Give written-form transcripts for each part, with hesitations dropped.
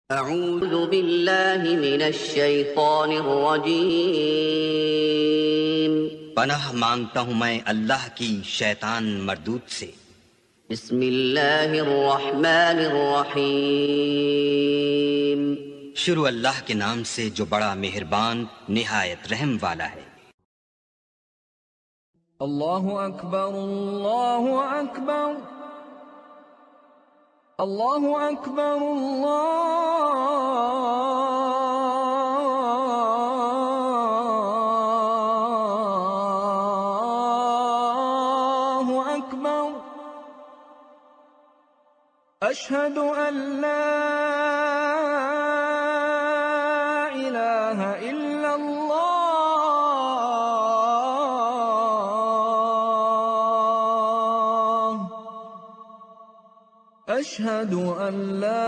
اعوذ باللہ من الشیطان الرجیم، پناہ مانگتا ہوں میں اللہ کی شیطان مردود سے۔ بسم اللہ الرحمن الرحیم، شروع اللہ کے نام سے جو بڑا مہربان نہایت رحم والا ہے۔ اللہ اکبر اللہ اکبر اللہ اکبر اللہ اکبر، اشہد ان لا الہ الا اللہ، اشہد ان لا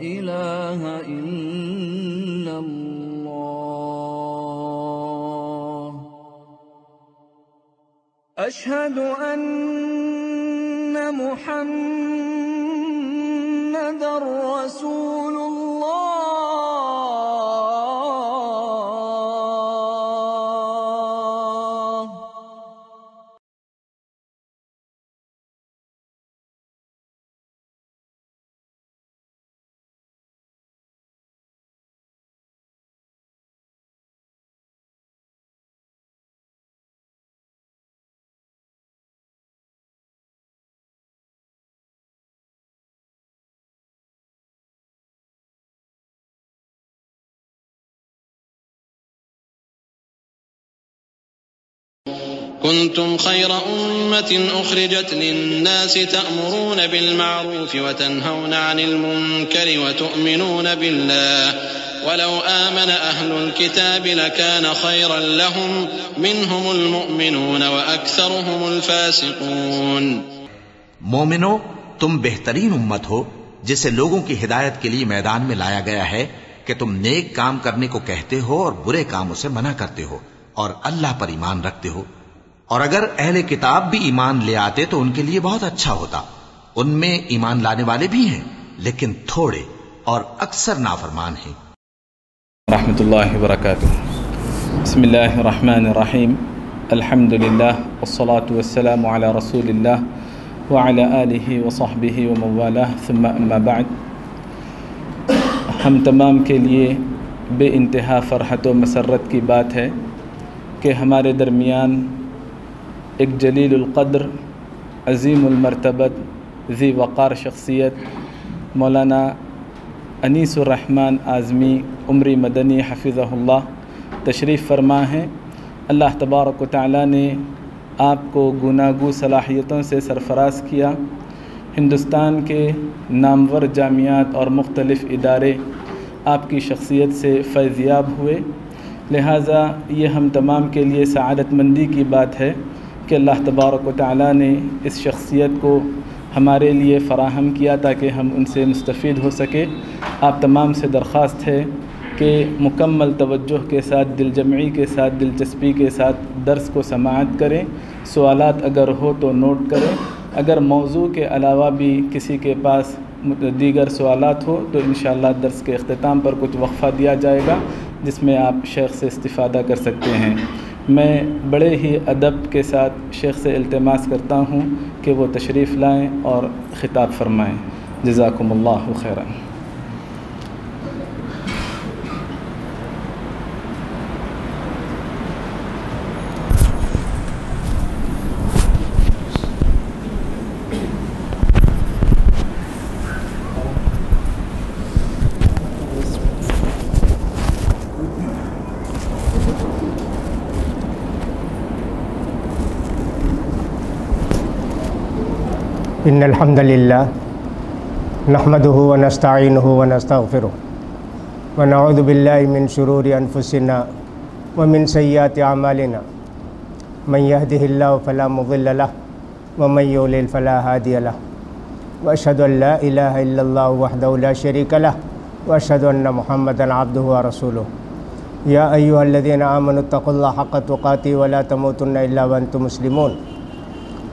الہ الا اللہ، اشہد ان محمد رسول اللہ۔ كنتم خير أمة أخرجت للناس تأمرون بالمعروف وتنهون عن المنكر وتؤمنون بالله ولو آمن أهل الكتاب لكان خيرا لهم منهم المؤمنون وأكثرهم الفاسقون۔ مومنو، تم بہترین امت ہو جسے لوگوں کی ہدایت کے لیے میدان میں لایا گیا ہے کہ تم نیک کام کرنے کو کہتے ہو اور برے کاموں سے منع کرتے ہو اور اللہ پر ایمان رکھتے ہو۔ اور اگر اہل کتاب بھی ایمان لے آتے تو ان کے لیے بہت اچھا ہوتا۔ ان میں ایمان لانے والے بھی ہیں لیکن تھوڑے اور اکثر نافرمان ہیں۔ رحمۃ اللہ وبرکاتہ۔ بسم اللہ الرحمن الرحیم، الحمد للہ والصلاة والسلام علی رسول اللہ وعلی آلہ وصحبہ ومن والہ، ثم اما بعد۔ ہم تمام کے لیے بے انتہا فرحت و مسرت کی بات ہے کہ ہمارے درمیان ایک جلیل القدر، عظیم المرتبت، ذی وقار شخصیت مولانا انیس الرحمن اعظمی عمری مدنی حفظہ اللہ تشریف فرما ہیں۔ اللہ تبارک و تعالیٰ نے آپ کو گوناگو صلاحیتوں سے سرفراز کیا۔ ہندوستان کے نامور جامعات اور مختلف ادارے آپ کی شخصیت سے فیضیاب ہوئے، لہٰذا یہ ہم تمام کے لیے سعادت مندی کی بات ہے کہ اللہ تبارک و تعالیٰ نے اس شخصیت کو ہمارے لیے فراہم کیا تاکہ ہم ان سے مستفید ہو سکے۔ آپ تمام سے درخواست ہے کہ مکمل توجہ کے ساتھ، دل جمعی کے ساتھ، دلچسپی کے ساتھ درس کو سماعت کریں۔ سوالات اگر ہو تو نوٹ کریں، اگر موضوع کے علاوہ بھی کسی کے پاس دیگر سوالات ہو تو انشاءاللہ درس کے اختتام پر کچھ وقفہ دیا جائے گا جس میں آپ شیخ سے استفادہ کر سکتے ہیں۔ میں بڑے ہی ادب کے ساتھ شیخ سے التماس کرتا ہوں کہ وہ تشریف لائیں اور خطاب فرمائیں۔ جزاکم اللہ خیرا۔ ان الحمد للہ نحمده ونستعینه ونستغفره ونعوذ باللہ من شرور انفسنا ومن سیئات اعمالنا، من يهده اللہ فلا مضل له ومن يضلل فلا هادی له، واشهد ان لا الہ الا اللہ وحدہ لا شریک له واشهد ان محمدا عبده ورسوله۔ یا ایھا الذین آمنوا اتقوا اللہ حق تقاتہ ولا تموتن الا وانتم مسلمون۔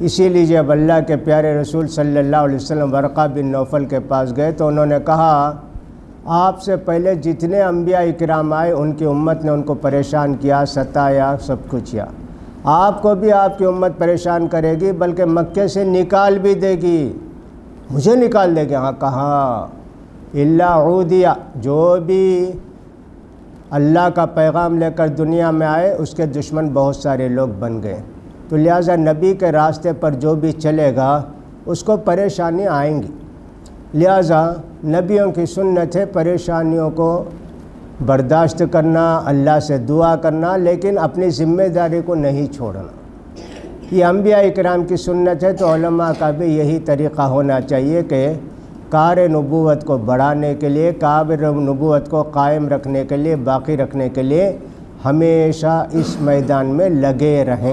اسی لیے جب اللہ کے پیارے رسول صلی اللہ علیہ وسلم ورقہ بن نوفل کے پاس گئے تو انہوں نے کہا آپ سے پہلے جتنے انبیاء اکرام آئے ان کی امت نے ان کو پریشان کیا، ستایا، سب کچھ کیا، آپ کو بھی آپ کی امت پریشان کرے گی، بلکہ مکے سے نکال بھی دے گی، مجھے نکال دے گی۔ ہاں کہا الا عودیہ، جو بھی اللہ کا پیغام لے کر دنیا میں آئے اس کے دشمن بہت سارے لوگ بن گئے، تو لہٰذا نبی کے راستے پر جو بھی چلے گا اس کو پریشانی آئیں گی، لہٰذا نبیوں کی سنت ہے پریشانیوں کو برداشت کرنا، اللہ سے دعا کرنا، لیکن اپنی ذمہ داری کو نہیں چھوڑنا۔ یہ انبیاء اکرام کی سنت ہے، تو علماء کا بھی یہی طریقہ ہونا چاہیے کہ کار نبوت کو بڑھانے کے لیے، کار نبوت کو قائم رکھنے کے لیے، باقی رکھنے کے لیے ہمیشہ اس میدان میں لگے رہیں۔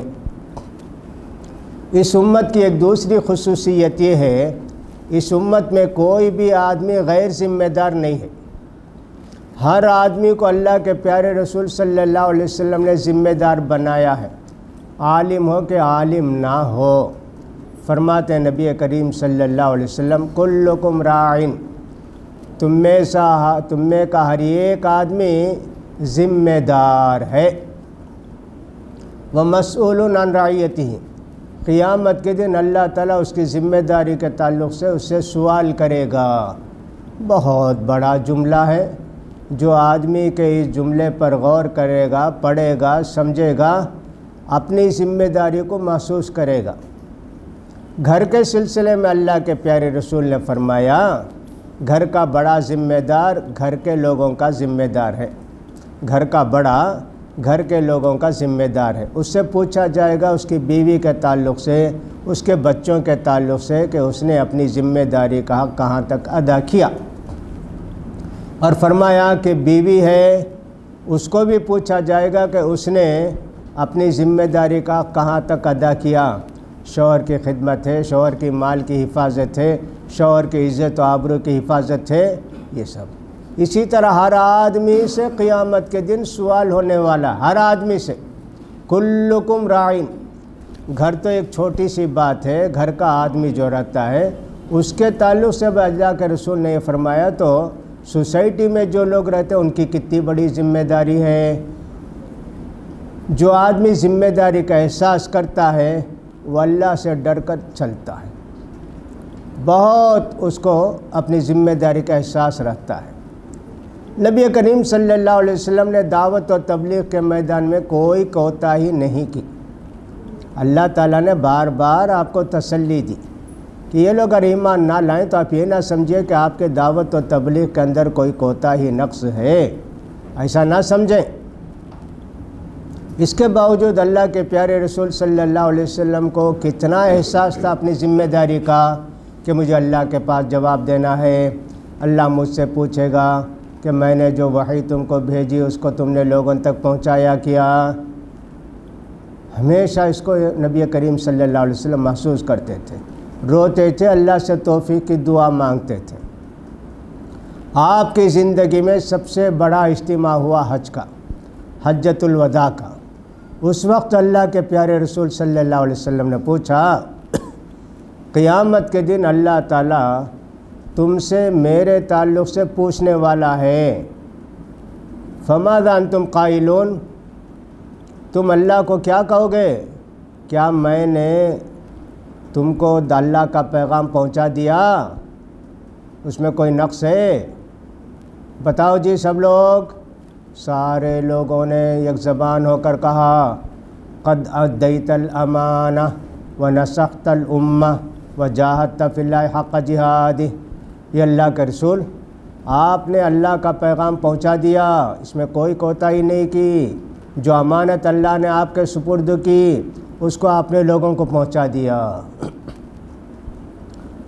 اس امت کی ایک دوسری خصوصیت یہ ہے، اس امت میں کوئی بھی آدمی غیر ذمہ دار نہیں ہے، ہر آدمی کو اللہ کے پیارے رسول صلی اللہ علیہ وسلم نے ذمہ دار بنایا ہے، عالم ہو کہ عالم نہ ہو۔ فرماتے ہیں نبی کریم صلی اللہ علیہ وسلم کلکم راعٍ، تم میں کا ہر ایک آدمی ذمہ دار ہے، ومسئول عن رعیتہ، قیامت کے دن اللہ تعالیٰ اس کی ذمہ داری کے تعلق سے اس سے سوال کرے گا۔ بہت بڑا جملہ ہے، جو آدمی کے اس جملے پر غور کرے گا، پڑھے گا، سمجھے گا، اپنی ذمہ داری کو محسوس کرے گا۔ گھر کے سلسلے میں اللہ کے پیارے رسول نے فرمایا گھر کا بڑا ذمہ دار گھر کے لوگوں کا ذمہ دار ہے، گھر کا بڑا گھر کے لوگوں کا ذمہ دار ہے۔ اس سے پوچھا جائے گا اس کی بیوی کے تعلق سے، اس کے بچوں کے تعلق سے، کہ اس نے اپنی ذمہ داری کا حق کہاں تک ادا کیا۔ اور فرمایا کہ بیوی ہے، اس کو بھی پوچھا جائے گا کہ اس نے اپنی ذمہ داری کا حق کہاں تک ادا کیا۔ شوہر کی خدمت ہے، شوہر کی مال کی حفاظت ہے، شوہر کی عزت و آبرو کی حفاظت ہے، یہ سب۔ اسی طرح ہر آدمی سے قیامت کے دن سوال ہونے والا، ہر آدمی سے۔ کلکم راعٍ، گھر تو ایک چھوٹی سی بات ہے، گھر کا آدمی جو رہتا ہے اس کے تعلق سے اللہ کے رسول نے یہ فرمایا، تو سوسائٹی میں جو لوگ رہتے ہیں ان کی کتنی بڑی ذمہ داری ہے۔ جو آدمی ذمہ داری کا احساس کرتا ہے وہ اللہ سے ڈر کر چلتا ہے، بہت اس کو اپنی ذمہ داری کا احساس رہتا ہے۔ نبی کریم صلی اللہ علیہ وسلم نے دعوت و تبلیغ کے میدان میں کوئی کوتاہی نہیں کی۔ اللہ تعالیٰ نے بار بار آپ کو تسلی دی کہ یہ لوگ اگر ایمان نہ لائیں تو آپ یہ نہ سمجھیں کہ آپ کے دعوت و تبلیغ کے اندر کوئی کوتاہی نقص ہے، ایسا نہ سمجھیں۔ اس کے باوجود اللہ کے پیارے رسول صلی اللہ علیہ وسلم کو کتنا احساس تھا اپنی ذمہ داری کا کہ مجھے اللہ کے پاس جواب دینا ہے، اللہ مجھ سے پوچھے گا کہ میں نے جو وحی تم کو بھیجی اس کو تم نے لوگوں تک پہنچایا کیا۔ ہمیشہ اس کو نبی کریم صلی اللہ علیہ وسلم محسوس کرتے تھے، روتے تھے، اللہ سے توفیق کی دعا مانگتے تھے۔ آپ کی زندگی میں سب سے بڑا اجتماع ہوا حج کا، حجۃ الوداع کا۔ اس وقت اللہ کے پیارے رسول صلی اللہ علیہ وسلم نے پوچھا قیامت کے دن اللہ تعالیٰ تم سے میرے تعلق سے پوچھنے والا ہے، فماذا انتم قائلون، تم اللہ کو کیا کہو گے؟ کیا میں نے تم کو اللہ کا پیغام پہنچا دیا؟ اس میں کوئی نقص ہے؟ بتاؤ جی سب لوگ۔ سارے لوگوں نے یک زبان ہو کر کہا قد ادیت الامانہ ونصحت الامہ وجاہدت فی اللہ حق جہادہ، یہ اللہ کے رسول آپ نے اللہ کا پیغام پہنچا دیا، اس میں کوئی کوتاہی نہیں کی، جو امانت اللہ نے آپ کے سپرد کی اس کو آپ نے لوگوں کو پہنچا دیا۔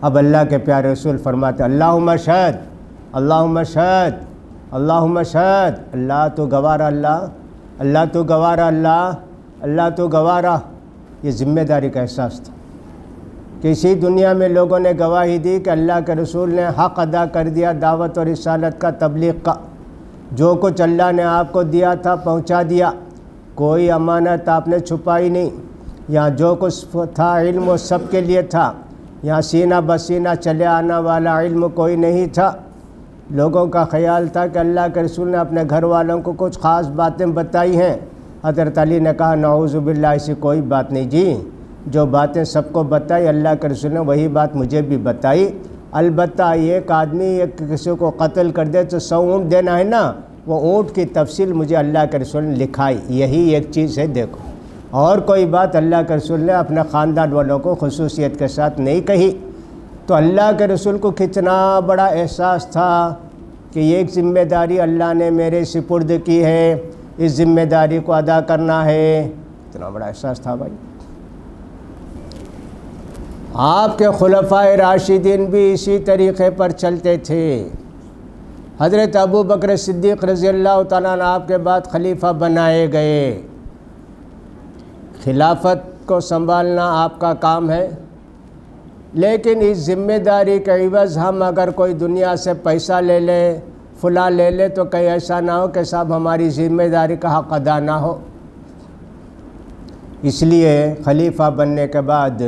اب اللہ کے پیارے رسول فرماتے اللہم اشہد، اللہم اشہد، اللہم اشہد، اللہ تو گوارہ، اللہ تو گوارہ، اللہ تو گوارہ۔ یہ ذمہ داری کا احساس تھا کہ اسی دنیا میں لوگوں نے گواہی دی کہ اللہ کے رسول نے حق ادا کر دیا دعوت اور رسالت کا، تبلیغ کا، جو کچھ اللہ نے آپ کو دیا تھا پہنچا دیا، کوئی امانت آپ نے چھپائی نہیں۔ یہاں جو کچھ تھا علم وہ سب کے لیے تھا، یہاں سینہ بسینہ چلے آنے والا علم کوئی نہیں تھا۔ لوگوں کا خیال تھا کہ اللہ کے رسول نے اپنے گھر والوں کو کچھ خاص باتیں بتائی ہیں۔ حضرت علی نے کہا نعوذ باللہ، ایسی کوئی بات نہیں جی، جو باتیں سب کو بتائی اللہ کے رسول نے وہی بات مجھے بھی بتائی۔ البتہ ایک آدمی کسی کو قتل کر دے تو 100 اونٹ دینا ہے نا، وہ اونٹ کی تفصیل مجھے اللہ کے رسول نے لکھائی، یہی ایک چیز ہے دیکھو۔ اور کوئی بات اللہ کے رسول نے اپنے خاندان والوں کو خصوصیت کے ساتھ نہیں کہی۔ تو اللہ کے رسول کو کتنا بڑا احساس تھا کہ یہ ایک ذمہ داری اللہ نے میرے سپرد کی ہے، اس ذمہ داری کو ادا کرنا ہے، اتنا بڑا احساس تھا بھائی۔ آپ کے خلفائے راشدین بھی اسی طریقے پر چلتے تھے۔ حضرت ابو بکر صدیق رضی اللہ تعالیٰ عنہ آپ کے بعد خلیفہ بنائے گئے۔ خلافت کو سنبھالنا آپ کا کام ہے، لیکن اس ذمہ داری کے عوض ہم اگر کوئی دنیا سے پیسہ لے لے، فلاں لے لے، تو کہیں ایسا نہ ہو کہ صاحب ہماری ذمہ داری کا حق ادا نہ ہو۔ اس لیے خلیفہ بننے کے بعد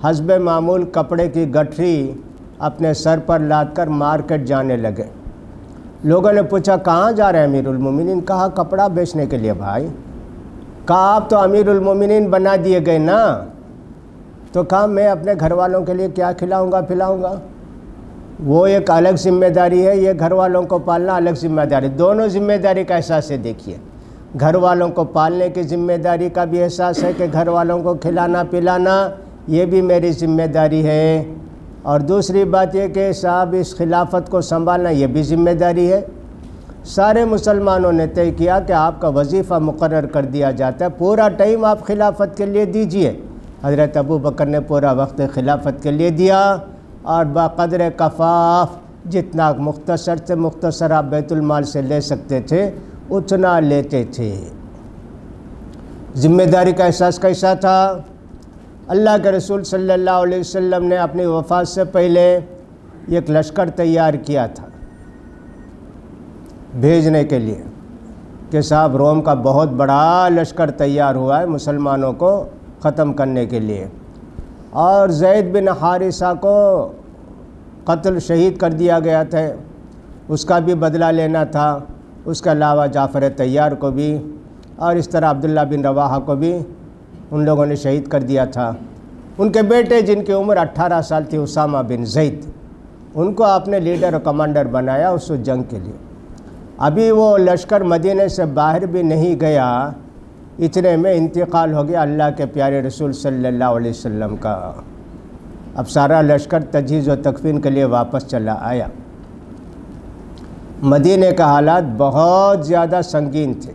حسب معمول کپڑے کی گٹھری اپنے سر پر لاد کر مارکیٹ جانے لگے۔ لوگوں نے پوچھا کہاں جا رہے ہیں امیر المومنین؟ کہا کپڑا بیچنے کے لیے بھائی۔ کہا آپ تو امیر المومنین بنا دیے گئے نا، تو کہا میں اپنے گھر والوں کے لیے کیا کھلاؤں گا پلاؤں گا؟ وہ ایک الگ ذمہ داری ہے، یہ گھر والوں کو پالنا الگ ذمہ داری، دونوں ذمہ داری کا احساس ہے۔ دیکھیے گھر والوں کو پالنے کی ذمہ داری کا بھی احساس ہے کہ گھر والوں کو کھلانا پلانا یہ بھی میری ذمہ داری ہے، اور دوسری بات یہ کہ صاحب اس خلافت کو سنبھالنا یہ بھی ذمہ داری ہے۔ سارے مسلمانوں نے طے کیا کہ آپ کا وظیفہ مقرر کر دیا جاتا ہے، پورا ٹائم آپ خلافت کے لیے دیجئے۔ حضرت ابو بکر نے پورا وقت خلافت کے لیے دیا، اور بقدر کفاف جتنا مختصر سے مختصر آپ بیت المال سے لے سکتے تھے اتنا لیتے تھے۔ ذمہ داری کا احساس کیسا تھا؟ اللہ کے رسول صلی اللہ علیہ وسلم نے اپنی وفات سے پہلے ایک لشکر تیار کیا تھا بھیجنے کے لیے کہ صاحب روم کا بہت بڑا لشکر تیار ہوا ہے مسلمانوں کو ختم کرنے کے لیے، اور زید بن حارثہ کو قتل شہید کر دیا گیا تھا، اس کا بھی بدلہ لینا تھا، اس کے علاوہ جعفر طیار کو بھی، اور اس طرح عبداللہ بن رواحہ کو بھی ان لوگوں نے شہید کر دیا تھا۔ ان کے بیٹے جن کی عمر 18 سال تھی اسامہ بن زید، ان کو آپ نے لیڈر اور کمانڈر بنایا اس جنگ کے لیے۔ ابھی وہ لشکر مدینے سے باہر بھی نہیں گیا، اتنے میں انتقال ہو گیا اللہ کے پیارے رسول صلی اللہ علیہ وسلم کا۔ اب سارا لشکر تجہیز و تکفین کے لیے واپس چلا آیا۔ مدینے کا حالات بہت زیادہ سنگین تھے۔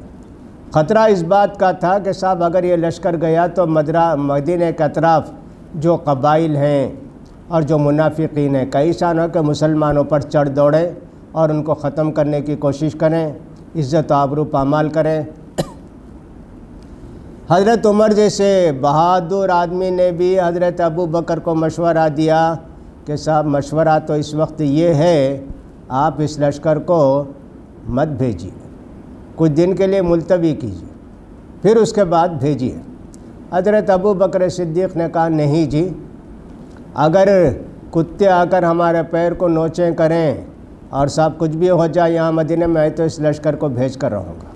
خطرہ اس بات کا تھا کہ صاحب اگر یہ لشکر گیا تو مدینے کے اطراف جو قبائل ہیں اور جو منافقین ہیں کئی سالوں کے مسلمانوں پر چڑھ دوڑیں اور ان کو ختم کرنے کی کوشش کریں، عزت و آبرو پامال کریں۔ حضرت عمر جیسے بہادر آدمی نے بھی حضرت ابو بکر کو مشورہ دیا کہ صاحب مشورہ تو اس وقت یہ ہے آپ اس لشکر کو مت بھیجیے، کچھ دن کے لیے ملتوی کیجیے، پھر اس کے بعد بھیجیے۔ حضرت ابو بکر صدیق نے کہا نہیں جی، اگر کتے آ کر ہمارے پیر کو نوچیں کریں اور صاحب کچھ بھی ہو جائے یہاں مدینے میں تو اس لشکر کو بھیج کر رہوں گا۔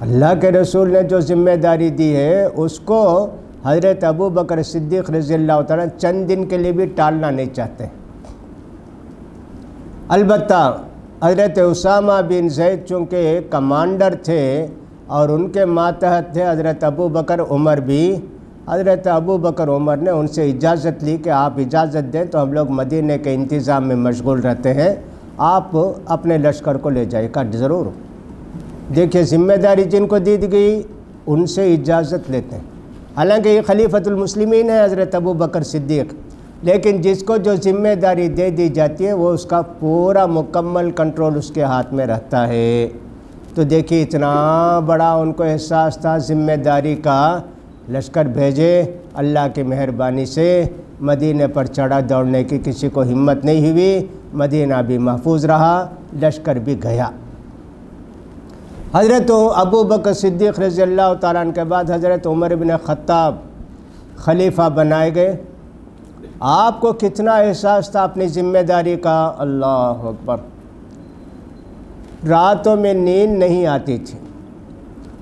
اللہ کے رسول نے جو ذمہ داری دی ہے اس کو حضرت ابو بکر صدیق رضی اللہ تعالیٰ چند دن کے لیے بھی ٹالنا نہیں چاہتے۔ البتہ حضرت اسامہ بن زید چونکہ کمانڈر تھے اور ان کے ماتحت تھے حضرت ابو بکر عمر بھی، حضرت ابو بکر عمر نے ان سے اجازت لی کہ آپ اجازت دیں تو ہم لوگ مدینے کے انتظام میں مشغول رہتے ہیں، آپ اپنے لشکر کو لے جائے گا ضرور۔ دیکھیے ذمہ داری جن کو دی گئی ان سے اجازت لیتے ہیں، حالانکہ یہ خلیفۃ المسلمین ہے حضرت ابو بکر صدیق، لیکن جس کو جو ذمہ داری دے دی جاتی ہے وہ اس کا پورا مکمل کنٹرول اس کے ہاتھ میں رہتا ہے۔ تو دیکھیے اتنا بڑا ان کو احساس تھا ذمہ داری کا، لشکر بھیجے، اللہ کی مہربانی سے مدینے پر چڑھا دوڑنے کی کسی کو ہمت نہیں ہوئی، مدینہ بھی محفوظ رہا، لشکر بھی گیا۔ حضرت ابو بکر صدیق رضی اللہ تعالیٰ عنہ کے بعد حضرت عمر بن خطاب خلیفہ بنائے گئے۔ آپ کو کتنا احساس تھا اپنی ذمہ داری کا، اللہ اکبر۔ راتوں میں نیند نہیں آتی تھی،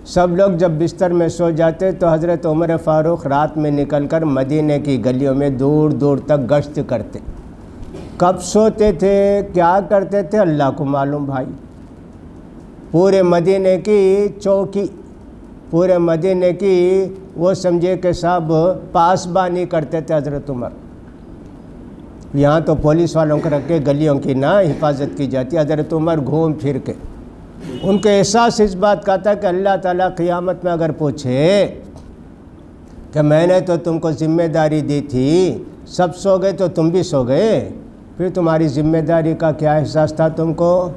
سب لوگ جب بستر میں سو جاتے تو حضرت عمر فاروق رات میں نکل کر مدینے کی گلیوں میں دور دور تک گشت کرتے۔ کب سوتے تھے، کیا کرتے تھے، اللہ کو معلوم بھائی۔ پورے مدینے کی چوکی، پورے مدینے کی وہ سمجھے کہ سب پاسبانی کرتے تھے حضرت عمر۔ یہاں تو پولیس والوں کو رکھ کے گلیوں کی نہ حفاظت کی جاتی، حضرت عمر گھوم پھر کے۔ ان کے احساس اس بات کا تھا کہ اللہ تعالیٰ قیامت میں اگر پوچھے کہ میں نے تو تم کو ذمہ داری دی تھی، سب سو گئے تو تم بھی سو گئے، پھر تمہاری ذمہ داری کا کیا احساس تھا تم کو؟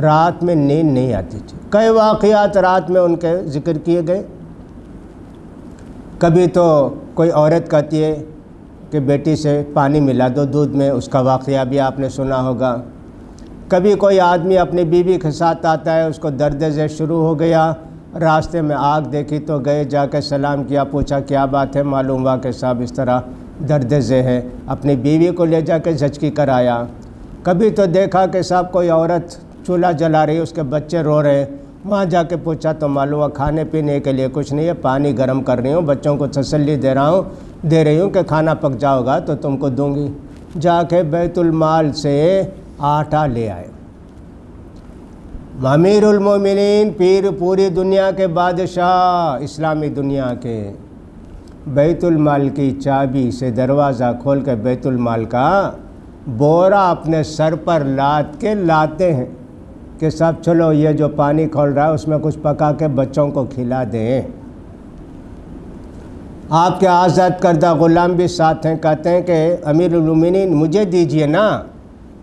رات میں نیند نہیں آتی تھی۔ کئی واقعات رات میں ان کے ذکر کیے گئے۔ کبھی تو کوئی عورت کہتی ہے کہ بیٹی سے پانی ملا دو دودھ میں، اس کا واقعہ بھی آپ نے سنا ہوگا۔ کبھی کوئی آدمی اپنی بیوی کے ساتھ آتا ہے، اس کو درد ذیل شروع ہو گیا، راستے میں آگ دیکھی تو گئے، جا کے سلام کیا، پوچھا کیا بات ہے، معلوم ہوا کہ صاحب اس طرح درد ذیل ہے، اپنی بیوی کو لے جا کے زچگی کرایا۔ کبھی تو دیکھا کہ صاحب کوئی عورت چولہا جلا رہی ہے، اس کے بچے رو رہے ہیں، وہاں جا کے پوچھا تو معلوم ہوا کھانے پینے کے لیے کچھ نہیں ہے، پانی گرم کر رہی ہوں، بچوں کو تسلی دے رہی ہوں کہ کھانا پک جاؤ گا تو تم کو دوں گی۔ جا کے بیت المال سے آٹا لے آئے۔ امیر المومنین، پیر پوری دنیا کے بادشاہ، اسلامی دنیا کے، بیت المال کی چابی سے دروازہ کھول کے بیت المال کا بورا اپنے سر پر لاد کے لاتے ہیں کہ صاحب چلو یہ جو پانی کھول رہا ہے اس میں کچھ پکا کے بچوں کو کھلا دیں۔ آپ کے آزاد کردہ غلام بھی ساتھ ہیں، کہتے ہیں کہ امیر المومنین مجھے دیجئے نا،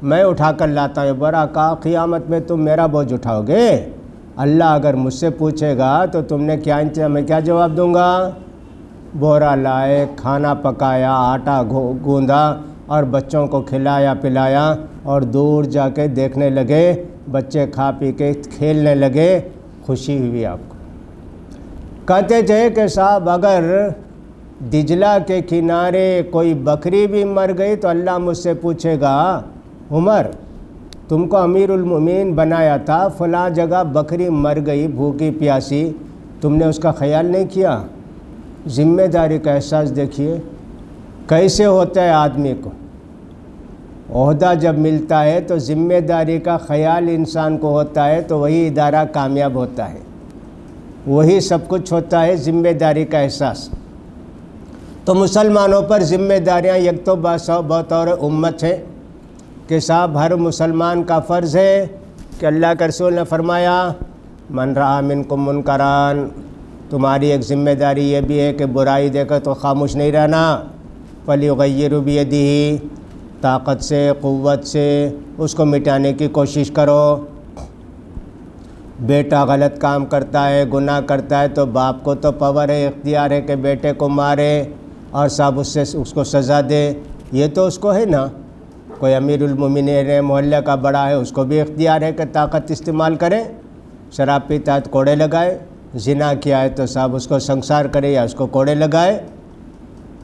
میں اٹھا کر لاتا ہوں بورا۔ کہا قیامت میں تم میرا بوجھ اٹھاؤ گے؟ اللہ اگر مجھ سے پوچھے گا تو تم نے کیا انتظام، میں کیا جواب دوں گا؟ بورا لائے، کھانا پکایا، آٹا گوندا اور بچوں کو کھلایا پلایا، اور دور جا کے دیکھنے لگے، بچے کھا پی کے کھیلنے لگے، خوشی ہوئی آپ کو۔ کہتے تھے کہ صاحب اگر دجلہ کے کنارے کوئی بکری بھی مر گئی تو اللہ مجھ سے پوچھے گا عمر تم کو امیر المومنین بنایا تھا، فلاں جگہ بکری مر گئی بھوکی پیاسی، تم نے اس کا خیال نہیں کیا؟ ذمہ داری کا احساس دیکھیے کیسے ہوتا ہے آدمی کو۔ عہدہ جب ملتا ہے تو ذمہ داری کا خیال انسان کو ہوتا ہے تو وہی ادارہ کامیاب ہوتا ہے، وہی سب کچھ ہوتا ہے، ذمہ داری کا احساس۔ تو مسلمانوں پر ذمہ داریاں یک تو بطور امت ہے کہ صاحب ہر مسلمان کا فرض ہے کہ اللہ کے رسول نے فرمایا من رأى منکم منکران، تمہاری ایک ذمہ داری یہ بھی ہے کہ برائی دیکھے تو خاموش نہیں رہنا، فلیغیروا بیدہ، طاقت سے قوت سے اس کو مٹانے کی کوشش کرو۔ بیٹا غلط کام کرتا ہے، گناہ کرتا ہے تو باپ کو تو پاور ہے، اختیار ہے کہ بیٹے کو مارے اور صاحب اس کو سزا دے، یہ تو اس کو ہے نا۔ کوئی امیر المومنین ہے، محلے کا بڑا ہے، اس کو بھی اختیار ہے کہ طاقت استعمال کرے، شراب پیتا ہے تو کوڑے لگائے، زنا کیا ہے تو صاحب اس کو سنسار کرے یا اس کو کوڑے لگائے،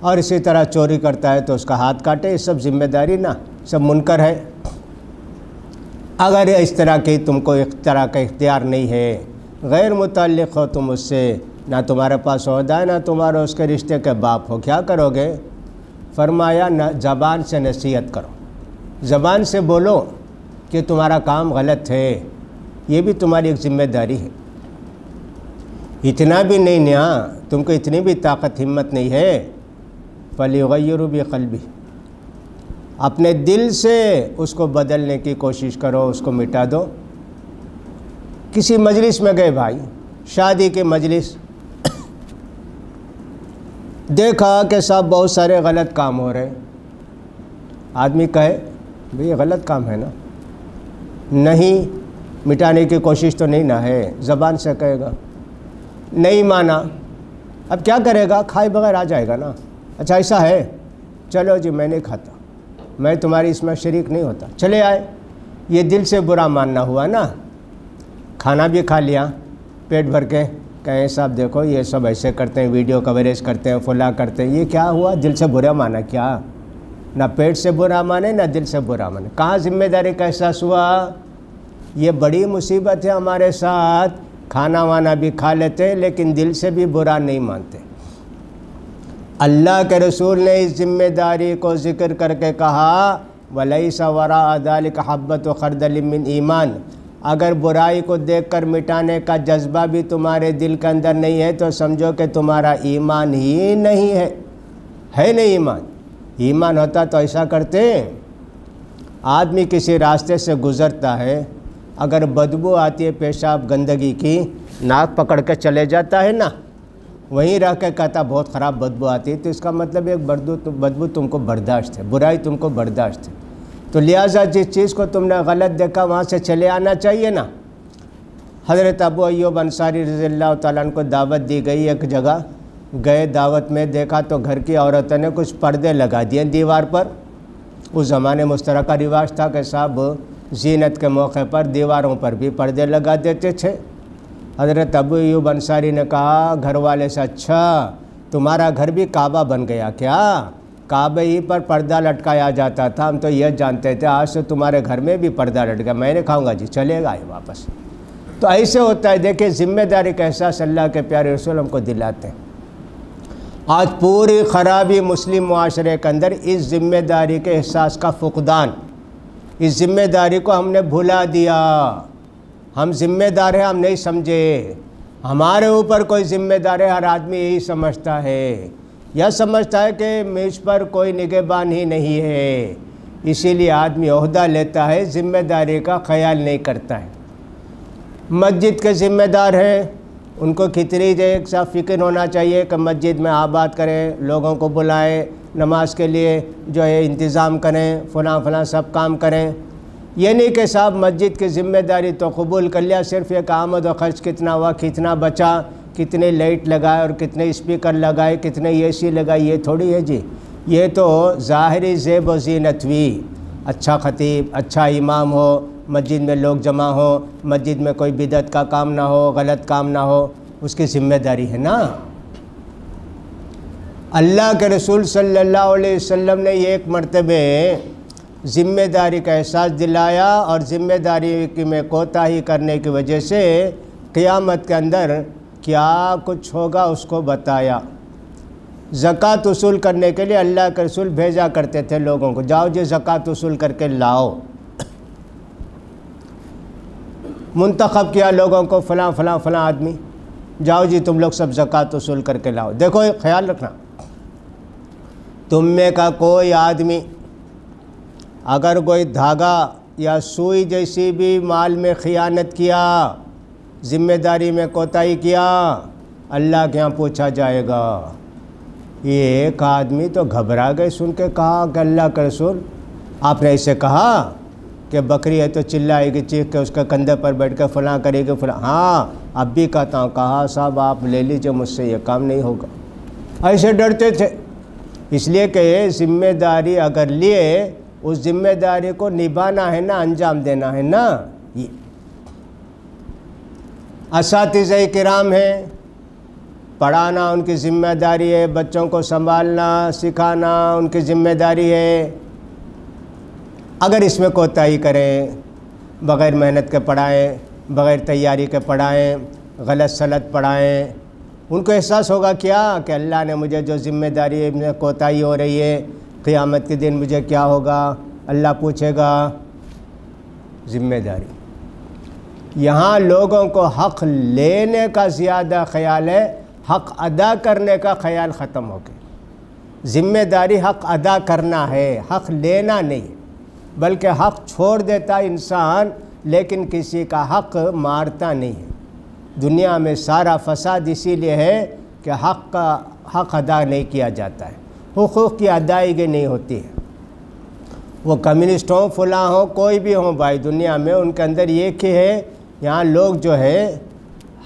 اور اسی طرح چوری کرتا ہے تو اس کا ہاتھ کاٹے، یہ سب ذمہ داری نا، سب منکر ہے۔ اگر اس طرح کی تم کو اس طرح کا اختیار نہیں ہے، غیر متعلق ہو تم اس سے، نہ تمہارے پاس عہدہ ہے نہ تمہارا اس کے رشتے کے باپ ہو، کیا کرو گے؟ فرمایا زبان سے نصیحت کرو، زبان سے بولو کہ تمہارا کام غلط ہے، یہ بھی تمہاری ایک ذمہ داری ہے۔ اتنا بھی نہیں نا، تم کو اتنی بھی طاقت ہمت نہیں ہے، فلیغیروا بقلبہ، اپنے دل سے اس کو بدلنے کی کوشش کرو، اس کو مٹا دو۔ کسی مجلس میں گئے بھائی، شادی کے مجلس، دیکھا کہ صاحب بہت سارے غلط کام ہو رہے، آدمی کہے بھئی یہ غلط کام ہے نا، نہیں مٹانے کی کوشش تو نہیں نہ ہے، زبان سے کہے گا، نہیں مانا، اب کیا کرے گا؟ کھائے بغیر آ جائے گا نا، اچھا ایسا ہے، چلو جی میں نہیں کھاتا، میں تمہاری اس میں شریک نہیں ہوتا، چلے آئے، یہ دل سے برا ماننا ہوا نا، کھانا بھی کھا لیا، پیٹ بھر کے کہیں صاحب دیکھو یہ سب ایسے کرتے ہیں، ویڈیو کوریج کرتے ہیں، فلاں کرتے ہیں، یہ کیا ہوا؟ دل سے برا مانا کیا؟ نہ پیٹ سے برا مانے نہ دل سے برا مانے، کہاں ذمہ داری کا احساس ہوا؟ یہ بڑی مصیبت ہے ہمارے ساتھ، کھانا وانا بھی کھا لیتے ہیں لیکن دل سے بھی برا نہیں مانتے۔ اللہ کے رسول نے اس ذمہ داری کو ذکر کر کے کہا وَلَيْسَ وَرَاءَ ذَلِكَ حَبَّةُ خَرْدَلٍ مِّنْ ایمان، اگر برائی کو دیکھ کر مٹانے کا جذبہ بھی تمہارے دل کے اندر نہیں ہے تو سمجھو کہ تمہارا ایمان ہی نہیں ہے، ہے نہیں ایمان۔ ایمان ہوتا تو ایسا کرتے؟ آدمی کسی راستے سے گزرتا ہے، اگر بدبو آتی ہے پیشاب گندگی کی، ناک پکڑ کے چلے جاتا ہے نا، وہیں رہ کے کہتا بہت خراب بدبو آتی ہے، تو اس کا مطلب ایک بدبو تم کو برداشت ہے، برائی تم کو برداشت ہے، تو لہٰذا جس چیز کو تم نے غلط دیکھا وہاں سے چلے آنا چاہیے نا۔ حضرت ابو ایوب انصاری رضی اللہ تعالیٰ عنہ کو دعوت دی گئی ایک جگہ، گئے دعوت میں، دیکھا تو گھر کی عورتوں نے کچھ پردے لگا دیے دیوار پر۔ اس زمانے مشترکہ رواج تھا کہ صاحب زینت کے موقع پر دیواروں پر بھی پردے لگا دیتے تھے۔ حضرت ابو ایوب انصاری نے کہا گھر والے سے، اچھا تمہارا گھر بھی کعبہ بن گیا کیا؟ کعبے ہی پر پردہ لٹکایا جاتا تھا، ہم تو یہ جانتے تھے، آج سے تمہارے گھر میں بھی پردہ لٹ گیا، میں نے کھاؤں گا جی، چلے گا یہ واپس۔ تو ایسے ہوتا ہے، دیکھیں ذمہ داری کا احساس اللہ کے پیارے رسول ہم کو دلاتے ہیں۔ آج پوری خرابی مسلم معاشرے کے اندر اس ذمہ داری کے احساس کا فقدان، اس ذمہ داری کو ہم نے بھلا دیا۔ ہم ذمہ دار ہیں، ہم نہیں سمجھے ہمارے اوپر کوئی ذمہ دار ہے، ہر آدمی یہی سمجھتا ہے، یا سمجھتا ہے کہ مجھ پر کوئی نگہبان ہی نہیں ہے، اسی لیے آدمی عہدہ لیتا ہے، ذمہ داری کا خیال نہیں کرتا ہے۔ مسجد کے ذمہ دار ہیں، ان کو کتنی ایک سا فکر ہونا چاہیے کہ مسجد میں آباد کریں، لوگوں کو بلائیں، نماز کے لیے جو ہے انتظام کریں، فلاں سب کام کریں۔ یہ نہیں کہ صاحب مسجد کی ذمہ داری تو قبول کر لیا، صرف ایک آمد و خرچ کتنا ہوا، کتنا بچا، کتنے لائٹ لگائے اور کتنے اسپیکر لگائے، کتنے اے سی لگائے، یہ تھوڑی ہے جی، یہ تو ظاہری زیب و زینت ہوئی۔ اچھا خطیب، اچھا امام ہو، مسجد میں لوگ جمع ہو، مسجد میں کوئی بدعت کا کام نہ ہو، غلط کام نہ ہو، اس کی ذمہ داری ہے نا۔ اللہ کے رسول صلی اللہ علیہ وسلم نے ایک مرتبہ ذمہ داری کا احساس دلایا، اور ذمہ داری کی میں کوتاہی کرنے کی وجہ سے قیامت کے اندر کیا کچھ ہوگا اس کو بتایا۔ زکوٰۃ وصول کرنے کے لیے اللہ کے رسول بھیجا کرتے تھے لوگوں کو، جاؤ جی زکوٰۃ وصول کر کے لاؤ۔ منتخب کیا لوگوں کو، فلاں آدمی، جاؤ جی تم لوگ سب زکوٰۃ وصول کر کے لاؤ۔ دیکھو ایک خیال رکھنا، تم میں کا کوئی آدمی اگر کوئی دھاگا یا سوئی جیسی بھی مال میں خیانت کیا، ذمہ داری میں کوتاہی کیا، اللہ کے ہاں پوچھا جائے گا۔ یہ ایک آدمی تو گھبرا گئے سن کے، کہا کہ اللہ کے رسول آپ نے ایسے کہا کہ بکری ہے تو چلائے گی، چیخ کے اس کے کندھے پر بیٹھ کے فلاں کرے گی فلاں؟ ہاں اب بھی کہتا ہوں، کہا صاحب آپ لے لیجیے، مجھ سے یہ کام نہیں ہوگا۔ ایسے ڈرتے تھے، اس لیے کہ ذمہ داری اگر لیے اس ذمہ داری کو نبھانا ہے نا، انجام دینا ہے نا۔ یہ اساتذہ کرام ہیں، پڑھانا ان کی ذمہ داری ہے، بچوں کو سنبھالنا سکھانا ان کی ذمہ داری ہے۔ اگر اس میں کوتاہی کریں، بغیر محنت کے پڑھائیں، بغیر تیاری کے پڑھائیں، غلط سلط پڑھائیں، ان کو احساس ہوگا کیا کہ اللہ نے مجھے جو ذمہ داری ہے میں کوتاہی ہو رہی ہے، قیامت کے دن مجھے کیا ہوگا، اللہ پوچھے گا۔ ذمہ داری یہاں لوگوں کو حق لینے کا زیادہ خیال ہے، حق ادا کرنے کا خیال ختم ہو گیا۔ ذمہ داری حق ادا کرنا ہے، حق لینا نہیں، بلکہ حق چھوڑ دیتا انسان لیکن کسی کا حق مارتا نہیں ہے۔ دنیا میں سارا فساد اسی لیے ہے کہ حق ادا نہیں کیا جاتا ہے، حقوق کی ادائیگی نہیں ہوتی ہے۔ وہ کمیونسٹ ہوں، فلاں ہوں، کوئی بھی ہوں بھائی، دنیا میں ان کے اندر یہ کہ ہے یہاں لوگ جو ہے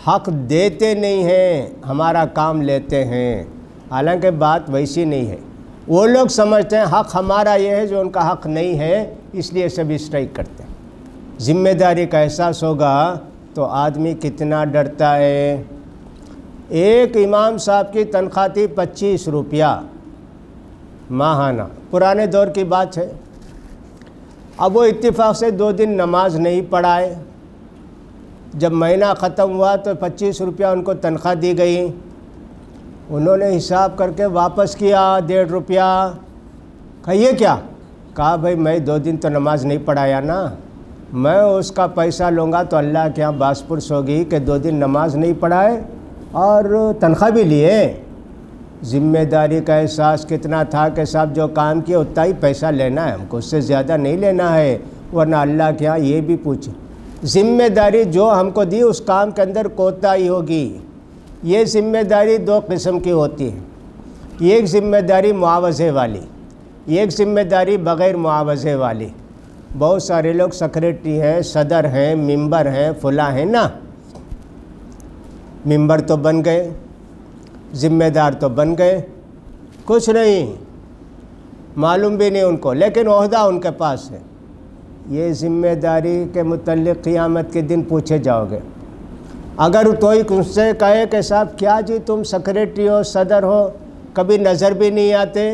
حق دیتے نہیں ہیں، ہمارا کام لیتے ہیں، حالانکہ بات ویسی نہیں ہے۔ وہ لوگ سمجھتے ہیں حق ہمارا یہ ہے جو ان کا حق نہیں ہے، اس لیے سب اسٹرائک کرتے ہیں۔ ذمہ داری کا احساس ہوگا تو آدمی کتنا ڈرتا ہے۔ ایک امام صاحب کی تنخواہ تھی 25 روپیہ ماہانہ، پرانے دور کی بات ہے۔ اب وہ اتفاق سے 2 دن نماز نہیں پڑھائے، جب مہینہ ختم ہوا تو 25 روپیہ ان کو تنخواہ دی گئی۔ انہوں نے حساب کر کے واپس کیا 1.5 روپیہ۔ کہیے کیا؟ کہا بھائی میں 2 دن تو نماز نہیں پڑھایا نا، میں اس کا پیسہ لوں گا تو اللہ کے یہاں باس پرس ہوگی کہ 2 دن نماز نہیں پڑھائے اور تنخواہ بھی لیے۔ ذمہ داری کا احساس کتنا تھا کہ صاحب جو کام کیا اتنا ہی پیسہ لینا ہے ہم کو، اس سے زیادہ نہیں لینا ہے، ورنہ اللہ کے یہاں یہ بھی پوچھے ذمہ داری جو ہم کو دی اس کام کے اندر کوتاہی ہوگی۔ یہ ذمہ داری 2 قسم کی ہوتی ہے، ایک ذمہ داری معاوضے والی، ایک ذمہ داری بغیر معاوضے والی۔ بہت سارے لوگ سیکریٹری ہیں، صدر ہیں، ممبر ہیں، فلاں ہیں نا، ممبر تو بن گئے، ذمہ دار تو بن گئے، کچھ نہیں معلوم بھی نہیں ان کو، لیکن عہدہ ان کے پاس ہے۔ یہ ذمہ داری کے متعلق قیامت کے دن پوچھے جاؤ گے۔ اگر کوئی ان سے کہے کہ صاحب کیا جی تم سیکریٹری ہو، صدر ہو، کبھی نظر بھی نہیں آتے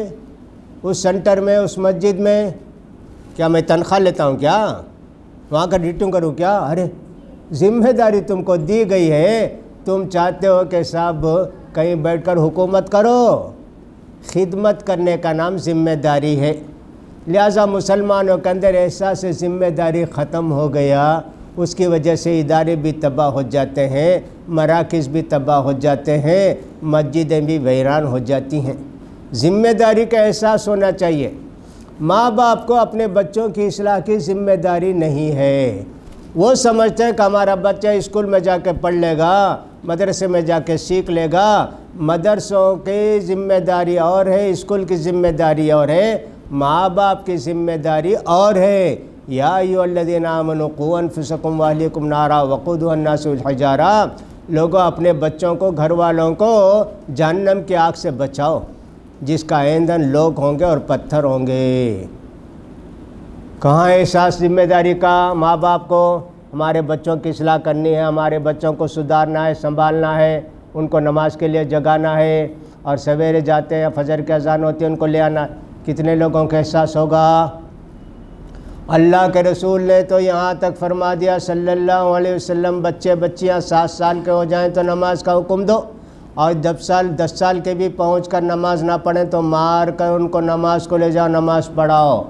اس سینٹر میں، اس مسجد میں، کیا میں تنخواہ لیتا ہوں کیا؟ وہاں کا ڈیوٹی کروں کیا؟ ارے ذمہ داری تم کو دی گئی ہے، تم چاہتے ہو کہ صاحب کہیں بیٹھ کر حکومت کرو، خدمت کرنے کا نام ذمہ داری ہے۔ لہٰذا مسلمانوں کے اندر احساس ذمہ داری ختم ہو گیا، اس کی وجہ سے ادارے بھی تباہ ہو جاتے ہیں، مراکز بھی تباہ ہو جاتے ہیں، مسجدیں بھی ویران ہو جاتی ہیں۔ ذمہ داری کا احساس ہونا چاہیے۔ ماں باپ کو اپنے بچوں کی اصلاح کی ذمہ داری نہیں ہے، وہ سمجھتے ہیں کہ ہمارا بچہ اسکول میں جا کے پڑھ لے گا، مدرسے میں جا کے سیکھ لے گا۔ مدرسوں کی ذمہ داری اور ہے، اسکول کی ذمہ داری اور ہے، ماں باپ کی ذمہ داری اور ہے۔ یا ایھا الذین آمنوا قوا انفسکم واہلیکم نارا وقودھا الناس والحجارہ، لوگوں اپنے بچوں کو، گھر والوں کو جہنم کی آگ سے بچاؤ جس کا ایندھن لوگ ہوں گے اور پتھر ہوں گے۔ کہاں احساس ذمہ داری کا ماں باپ کو؟ ہمارے بچوں کی اصلاح کرنی ہے، ہمارے بچوں کو سدھارنا ہے، سنبھالنا ہے، ان کو نماز کے لیے جگانا ہے، اور سویرے جاتے ہیں فجر کی اذان ہوتی ہے ان کو لے آنا۔ کتنے لوگوں کا احساس ہوگا؟ اللہ کے رسول نے تو یہاں تک فرما دیا صلی اللہ علیہ وسلم، بچے بچیاں 7 سال کے ہو جائیں تو نماز کا حکم دو، اور 10 سال کے بھی پہنچ کر نماز نہ پڑھیں تو مار کر ان کو نماز کو لے جاؤ، نماز پڑھاؤ۔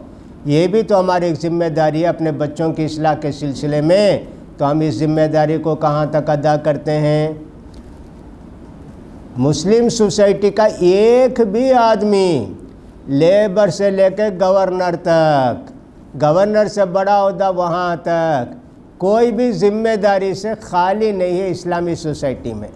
یہ بھی تو ہماری ایک ذمہ داری ہے اپنے بچوں کی اصلاح کے سلسلے میں، تو ہم اس ذمہ داری کو کہاں تک ادا کرتے ہیں؟ مسلم سوسائٹی کا ایک بھی آدمی، لیبر سے لے کے گورنر تک، گورنر سے بڑا عہدہ وہاں تک، کوئی بھی ذمہ داری سے خالی نہیں ہے اسلامی سوسائٹی میں۔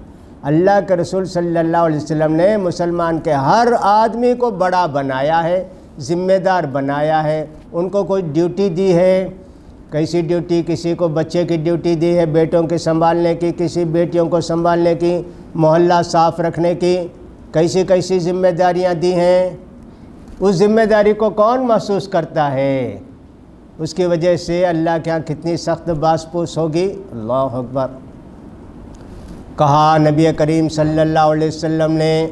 اللہ کے رسول صلی اللہ علیہ وسلم نے مسلمان کے ہر آدمی کو بڑا بنایا ہے، ذمہ دار بنایا ہے، ان کو کوئی ڈیوٹی دی ہے، کیسی ڈیوٹی؟ کسی کو بچے کی ڈیوٹی دی ہے بیٹوں کے سنبھالنے کی، کسی بیٹیوں کو سنبھالنے کی، محلہ صاف رکھنے کی، کیسی کیسی ذمہ داریاں دی ہیں۔ اس ذمہ داری کو کون محسوس کرتا ہے؟ اس کی وجہ سے اللہ کے ہاں کتنی سخت باس پوس ہوگی۔ اللہ اکبر۔ کہا نبی کریم صلی اللہ علیہ وسلم نے،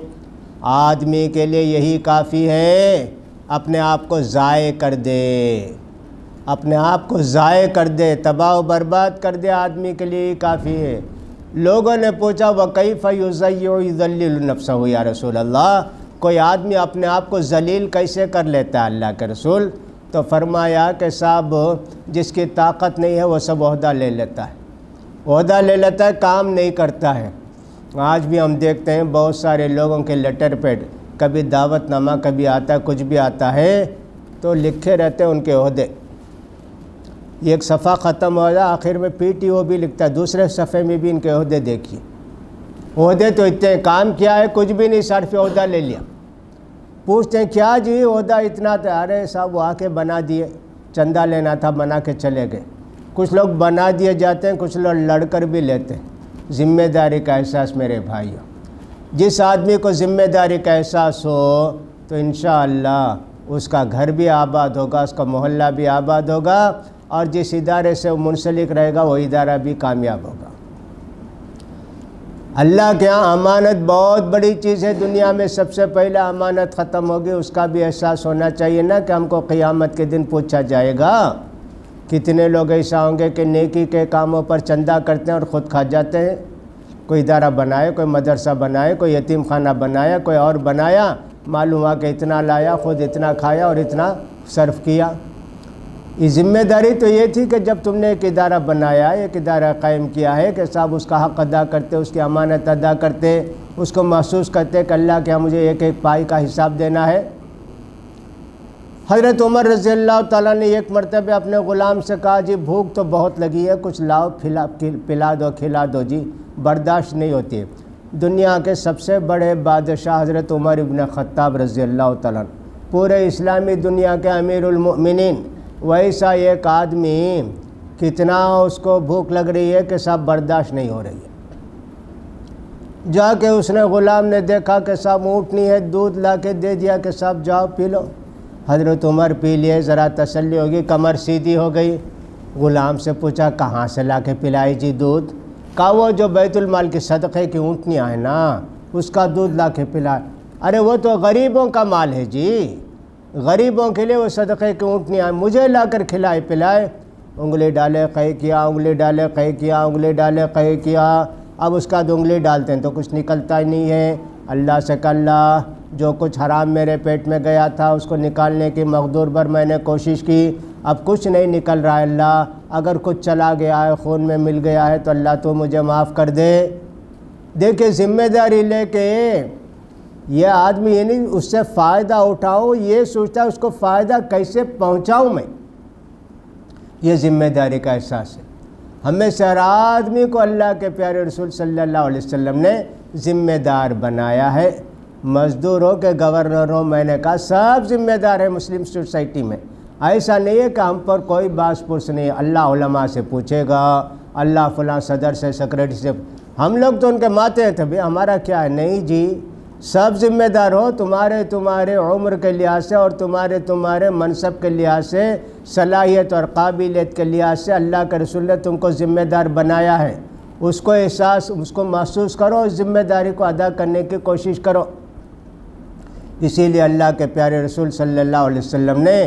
آدمی کے لیے یہی کافی ہے اپنے آپ کو ضائع کر دے، اپنے آپ کو ضائع کر دے، تباہ و برباد کر دے، آدمی کے لیے ہی کافی ہے۔ لوگوں نے پوچھا وَكَيْفَ يُضَيِّعُ يُذَلِّلُ نَفْسَهُ یا رسول اللہ، کوئی آدمی اپنے آپ کو ذلیل کیسے کر لیتا ہے اللہ کے رسول؟ تو فرمایا کہ صاحب جس کی طاقت نہیں ہے وہ سب عہدہ لے لیتا ہے، عہدہ لے لیتا ہے، کام نہیں کرتا ہے۔ آج بھی ہم دیکھتے ہیں بہت سارے لوگوں کے لیٹر پیڈ، کبھی دعوت نامہ کبھی آتا ہے، کچھ بھی آتا ہے تو لکھے رہتے ہیں ان کے عہدے۔ ایک صفحہ ختم ہو جائے آخر میں PTO بھی لکھتا ہے، دوسرے صفحے میں بھی ان کے عہدے دیکھیے۔ عہدے تو اتنے، کام کیا ہے کچھ بھی نہیں، صرف عہدہ لے لیا۔ پوچھتے ہیں کیا جی عہدہ اتنا تھا؟ ارے صاحب وہ آ کے بنا دیے، چندہ لینا تھا بنا کے چلے گئے۔ کچھ لوگ بنا دیے جاتے ہیں، کچھ لوگ لڑ کر بھی لیتے ہیں۔ ذمہ داری کا احساس میرے بھائیوں، جس آدمی کو ذمہ داری کا احساس ہو تو انشاءاللہ اس کا گھر بھی آباد ہوگا، اس کا محلہ بھی آباد ہوگا، اور جس ادارے سے وہ منسلک رہے گا وہ ادارہ بھی کامیاب ہوگا۔ اللہ کے ہاں امانت بہت بڑی چیز ہے، دنیا میں سب سے پہلے امانت ختم ہوگی، اس کا بھی احساس ہونا چاہیے نا کہ ہم کو قیامت کے دن پوچھا جائے گا۔ کتنے لوگ ایسا ہوں گے کہ نیکی کے کاموں پر چندہ کرتے ہیں اور خود کھا جاتے ہیں، کوئی ادارہ بنائے، کوئی مدرسہ بنائے، کوئی یتیم خانہ بنایا، کوئی اور بنایا، معلوم ہوا کہ اتنا لایا، خود اتنا کھایا اور اتنا صرف کیا۔ یہ ذمہ داری تو یہ تھی کہ جب تم نے ایک ادارہ بنایا، ایک ادارہ قائم کیا ہے کہ صاحب اس کا حق ادا کرتے، اس کی امانت ادا کرتے، اس کو محسوس کرتے کہ اللہ کے ہاں مجھے ایک ایک پائی کا حساب دینا ہے۔ حضرت عمر رضی اللہ تعالیٰ نے ایک مرتبہ اپنے غلام سے کہا جی بھوک تو بہت لگی ہے، کچھ لاؤ پلا دو کھلا دو، جی برداشت نہیں ہوتی ہے۔ دنیا کے سب سے بڑے بادشاہ حضرت عمر ابن خطاب رضی اللہ تعالیٰ، پورے اسلامی دنیا کے امیر المؤمنین، ویسا ایک آدمی کتنا اس کو بھوک لگ رہی ہے کہ صاحب برداشت نہیں ہو رہی ہے، جا کے اس نے غلام نے دیکھا کہ صاحب اونٹنی ہے، دودھ لا کے دے دیا کہ صاحب جاؤ پی لو۔ حضرت عمر پی لیے، ذرا تسلی ہوگی، کمر سیدھی ہو گئی۔ غلام سے پوچھا کہاں سے لا کے پلائی جی دودھ؟ کہا وہ جو بیت المال کی صدقے کی اونٹنیاں ہیں نا اس کا دودھ لا کے پلائے۔ ارے وہ تو غریبوں کا مال ہے جی، غریبوں کے لیے وہ صدقے کی اونٹنیاں ہیں، مجھے لا کر کھلائے پلائے۔ انگلی ڈالے قے کیا، انگلی ڈالے قے کیا، انگلی ڈالے قے کیا۔ اب اس کا انگلی ڈالتے ہیں تو کچھ نکلتا ہی نہیں ہے۔ اللہ سے کہ اللہ جو کچھ حرام میرے پیٹ میں گیا تھا اس کو نکالنے کی مقدور بھر میں نے کوشش کی، اب کچھ نہیں نکل رہا ہے اللہ، اگر کچھ چلا گیا ہے خون میں مل گیا ہے تو اللہ تو مجھے معاف کر دے۔ دیکھیں ذمہ داری لے کے یہ آدمی یعنی اس سے فائدہ اٹھاؤں، یہ سوچتا ہے اس کو فائدہ کیسے پہنچاؤں میں، یہ ذمہ داری کا احساس ہے۔ ہمیں سے ہر آدمی کو اللہ کے پیارے رسول صلی اللہ علیہ وسلم نے ذمہ دار بنایا ہے۔ مزدور ہو کہ گورنر ہو، میں نے کہا سب ذمہ دار ہے مسلم سوسائٹی میں۔ ایسا نہیں ہے کہ ہم پر کوئی باس پرس نہیں، اللہ علماء سے پوچھے گا، اللہ فلاں صدر سے سیکریٹری سے، ہم لوگ تو ان کے ماتے ہیں تبھی ہمارا کیا ہے؟ نہیں جی، سب ذمہ دار ہو، تمہارے عمر کے لحاظ سے اور تمہارے منصب کے لحاظ سے، صلاحیت اور قابلیت کے لحاظ سے اللہ کے رسول نے تم کو ذمہ دار بنایا ہے۔ اس کو احساس، اس کو محسوس کرو، اس ذمہ داری کو ادا کرنے کی کوشش کرو۔ اسی لیے اللہ کے پیارے رسول صلی اللہ علیہ وسلم نے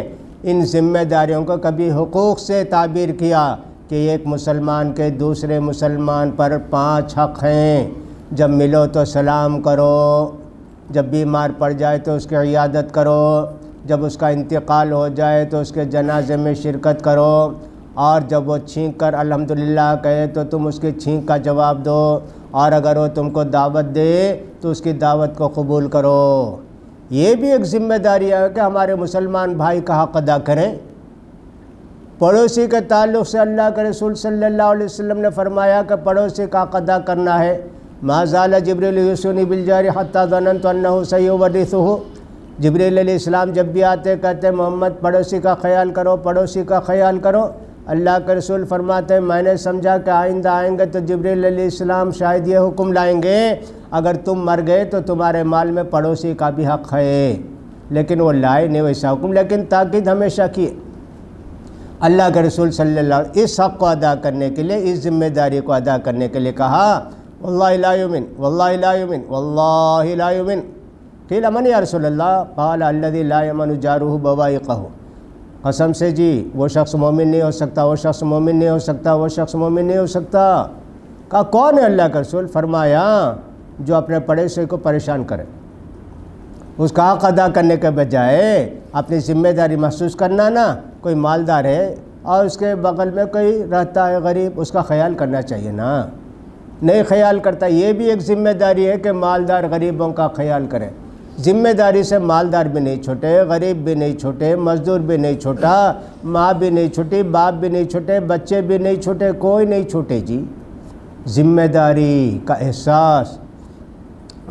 ان ذمہ داریوں کو کبھی حقوق سے تعبیر کیا کہ ایک مسلمان کے دوسرے مسلمان پر 5 حق ہیں۔ جب ملو تو سلام کرو، جب بیمار پڑ جائے تو اس کی عیادت کرو، جب اس کا انتقال ہو جائے تو اس کے جنازے میں شرکت کرو، اور جب وہ چھینک کر الحمدللہ کہے تو تم اس کی چھینک کا جواب دو، اور اگر وہ تم کو دعوت دے تو اس کی دعوت کو قبول کرو۔ یہ بھی ایک ذمہ داری ہے کہ ہمارے مسلمان بھائی کا حق ادا کریں۔ پڑوسی کے تعلق سے اللہ کے رسول صلی اللہ علیہ وسلم نے فرمایا کہ پڑوسی کا حق ادا کرنا ہے۔ ما زال جبریل یوصونی بالجار حتی ظننت انہ سیورثہ۔ جبریل علیہ السلام جب بھی آتے کہتے محمد پڑوسی کا خیال کرو، پڑوسی کا خیال کرو۔ اللہ کے رسول فرماتے ہیں میں نے سمجھا کہ آئندہ آئیں گے تو جبریل علیہ السلام شاید یہ حکم لائیں گے اگر تم مر گئے تو تمہارے مال میں پڑوسی کا بھی حق ہے، لیکن وہ لائے نہیں ویسا حکم، لیکن تاکید ہمیشہ کی اللہ کے رسول صلی اللہ علیہ وسلم اس حق کو ادا کرنے کے لیے، اس ذمہ داری کو ادا کرنے کے لیے کہا واللہ لا یؤمن واللہ لا یؤمن واللہ لا یؤمن۔ قیل من یا رسول اللہ؟ قال الذی لا یمن جارہ بوائقہ۔ قسم سے جی وہ شخص مومن نہیں ہو سکتا، وہ شخص مومن نہیں ہو سکتا، وہ شخص مومن نہیں ہو سکتا۔ کہا کون ہے اللہ کا رسول؟ فرمایا جو اپنے پڑوسی کو پریشان کرے، اس کا حق ادا کرنے کے بجائے اپنی ذمہ داری محسوس کرنا نا، کوئی مالدار ہے اور اس کے بغل میں کوئی رہتا ہے غریب، اس کا خیال کرنا چاہیے نا، نہیں خیال کرتا۔ یہ بھی ایک ذمہ داری ہے کہ مالدار غریبوں کا خیال کرے۔ ذمہ داری سے مالدار بھی نہیں چھوٹے، غریب بھی نہیں چھوٹے، مزدور بھی نہیں چھوٹا، ماں بھی نہیں چھوٹی، باپ بھی نہیں چھوٹے، بچے بھی نہیں چھوٹے، کوئی نہیں چھوٹے جی۔ ذمہ داری کا احساس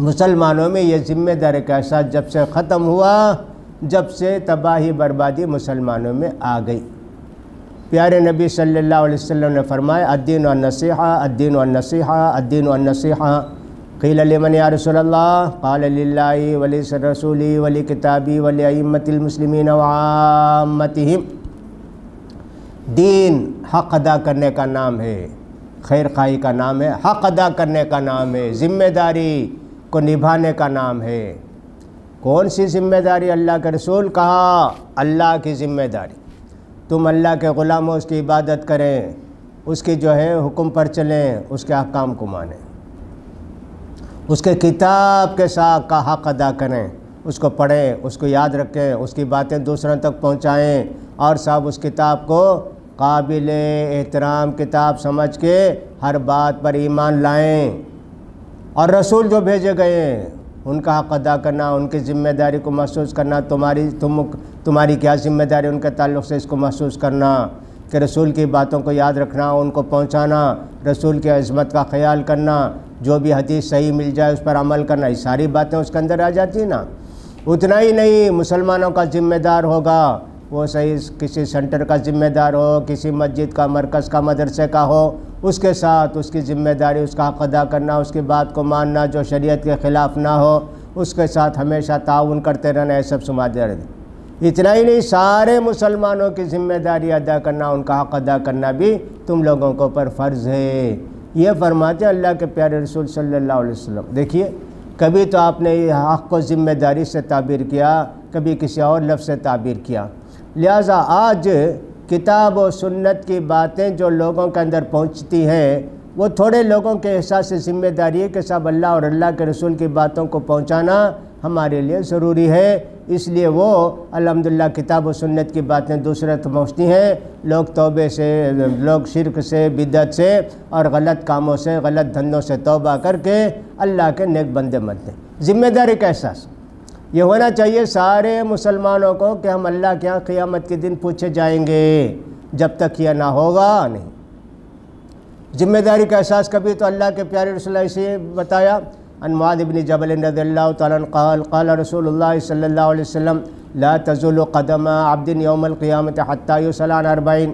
مسلمانوں میں، یہ ذمہ داری کا احساس جب سے ختم ہوا، جب سے تباہی بربادی مسلمانوں میں آ گئی۔ پیارے نبی صلی اللہ علیہ وسلم نے فرمایا الدین والنصیحہ، الدین والنصیحہ، الدین والنصیحہ۔ قیل لمن یا رسول اللہ؟ قال للہ ولرسولہ ولکتابہ ولأئمۃ المسلمین وعامتہم۔ دین حق ادا کرنے کا نام ہے، خیر خواہی کا نام ہے، حق ادا کرنے کا نام ہے، ذمہ داری کو نبھانے کا نام ہے۔ کون سی ذمہ داری؟ اللہ کے رسول کہا اللہ کی ذمہ داری، تم اللہ کے غلاموں اس کی عبادت کریں، اس کی جو ہے حکم پر چلیں، اس کے احکام کو مانیں، اس کے کتاب کے ساتھ کا حق ادا کریں، اس کو پڑھیں، اس کو یاد رکھیں، اس کی باتیں دوسروں تک پہنچائیں، اور صاحب اس کتاب کو قابل احترام کتاب سمجھ کے ہر بات پر ایمان لائیں، اور رسول جو بھیجے گئے ہیں ان کا حق ادا کرنا، ان کی ذمہ داری کو محسوس کرنا، تمہاری کیا ذمہ داری ان کے تعلق سے اس کو محسوس کرنا کہ رسول کی باتوں کو یاد رکھنا، ان کو پہنچانا، رسول کی عظمت کا خیال کرنا، جو بھی حدیث صحیح مل جائے اس پر عمل کرنا، یہ ساری باتیں اس کے اندر آ جاتی ہیں نا۔ اتنا ہی نہیں، مسلمانوں کا ذمہ دار ہوگا، وہ صحیح کسی سینٹر کا ذمہ دار ہو، کسی مسجد کا، مرکز کا، مدرسے کا ہو، اس کے ساتھ اس کی ذمہ داری، اس کا حق ادا کرنا، اس کی بات کو ماننا جو شریعت کے خلاف نہ ہو، اس کے ساتھ ہمیشہ تعاون کرتے رہنا، یہ سب سمجھ رہے ہیں۔ اتنا ہی نہیں، سارے مسلمانوں کی ذمہ داری ادا کرنا، ان کا حق ادا کرنا بھی تم لوگوں کو پر فرض ہے۔ یہ فرماتے ہیں اللہ کے پیارے رسول صلی اللہ علیہ وسلم۔ دیکھیے، کبھی تو آپ نے یہ حق کو ذمہ داری سے تعبیر کیا، کبھی کسی اور لفظ سے تعبیر کیا، لہٰذا آج کتاب و سنت کی باتیں جو لوگوں کے اندر پہنچتی ہیں، وہ تھوڑے لوگوں کے احساس ذمہ داری ہے کہ سب اللہ اور اللہ کے رسول کی باتوں کو پہنچانا ہمارے لیے ضروری ہے، اس لیے وہ الحمدللہ کتاب و سنت کی باتیں دوسرے تک پہنچتی ہیں، لوگ توبے سے، لوگ شرک سے، بدعت سے اور غلط کاموں سے، غلط دھندوں سے توبہ کر کے اللہ کے نیک بندے بنتے ہیں۔ ذمہ داری کا احساس یہ ہونا چاہیے سارے مسلمانوں کو کہ ہم اللہ کے ہاں قیامت کے دن پوچھے جائیں گے، جب تک یہ نہ ہوگا نہیں۔ ذمہ داری کا احساس کبھی تو اللہ کے پیارے رسول اللہ سے بتایا، عن معاذ بن جبل رضی اللہ تعالیٰ عنہ قال قال رسول اللہ صلی اللہ علیہ وسلم لا تزول قدم عبد یوم القیامت حتی یسأل عن 40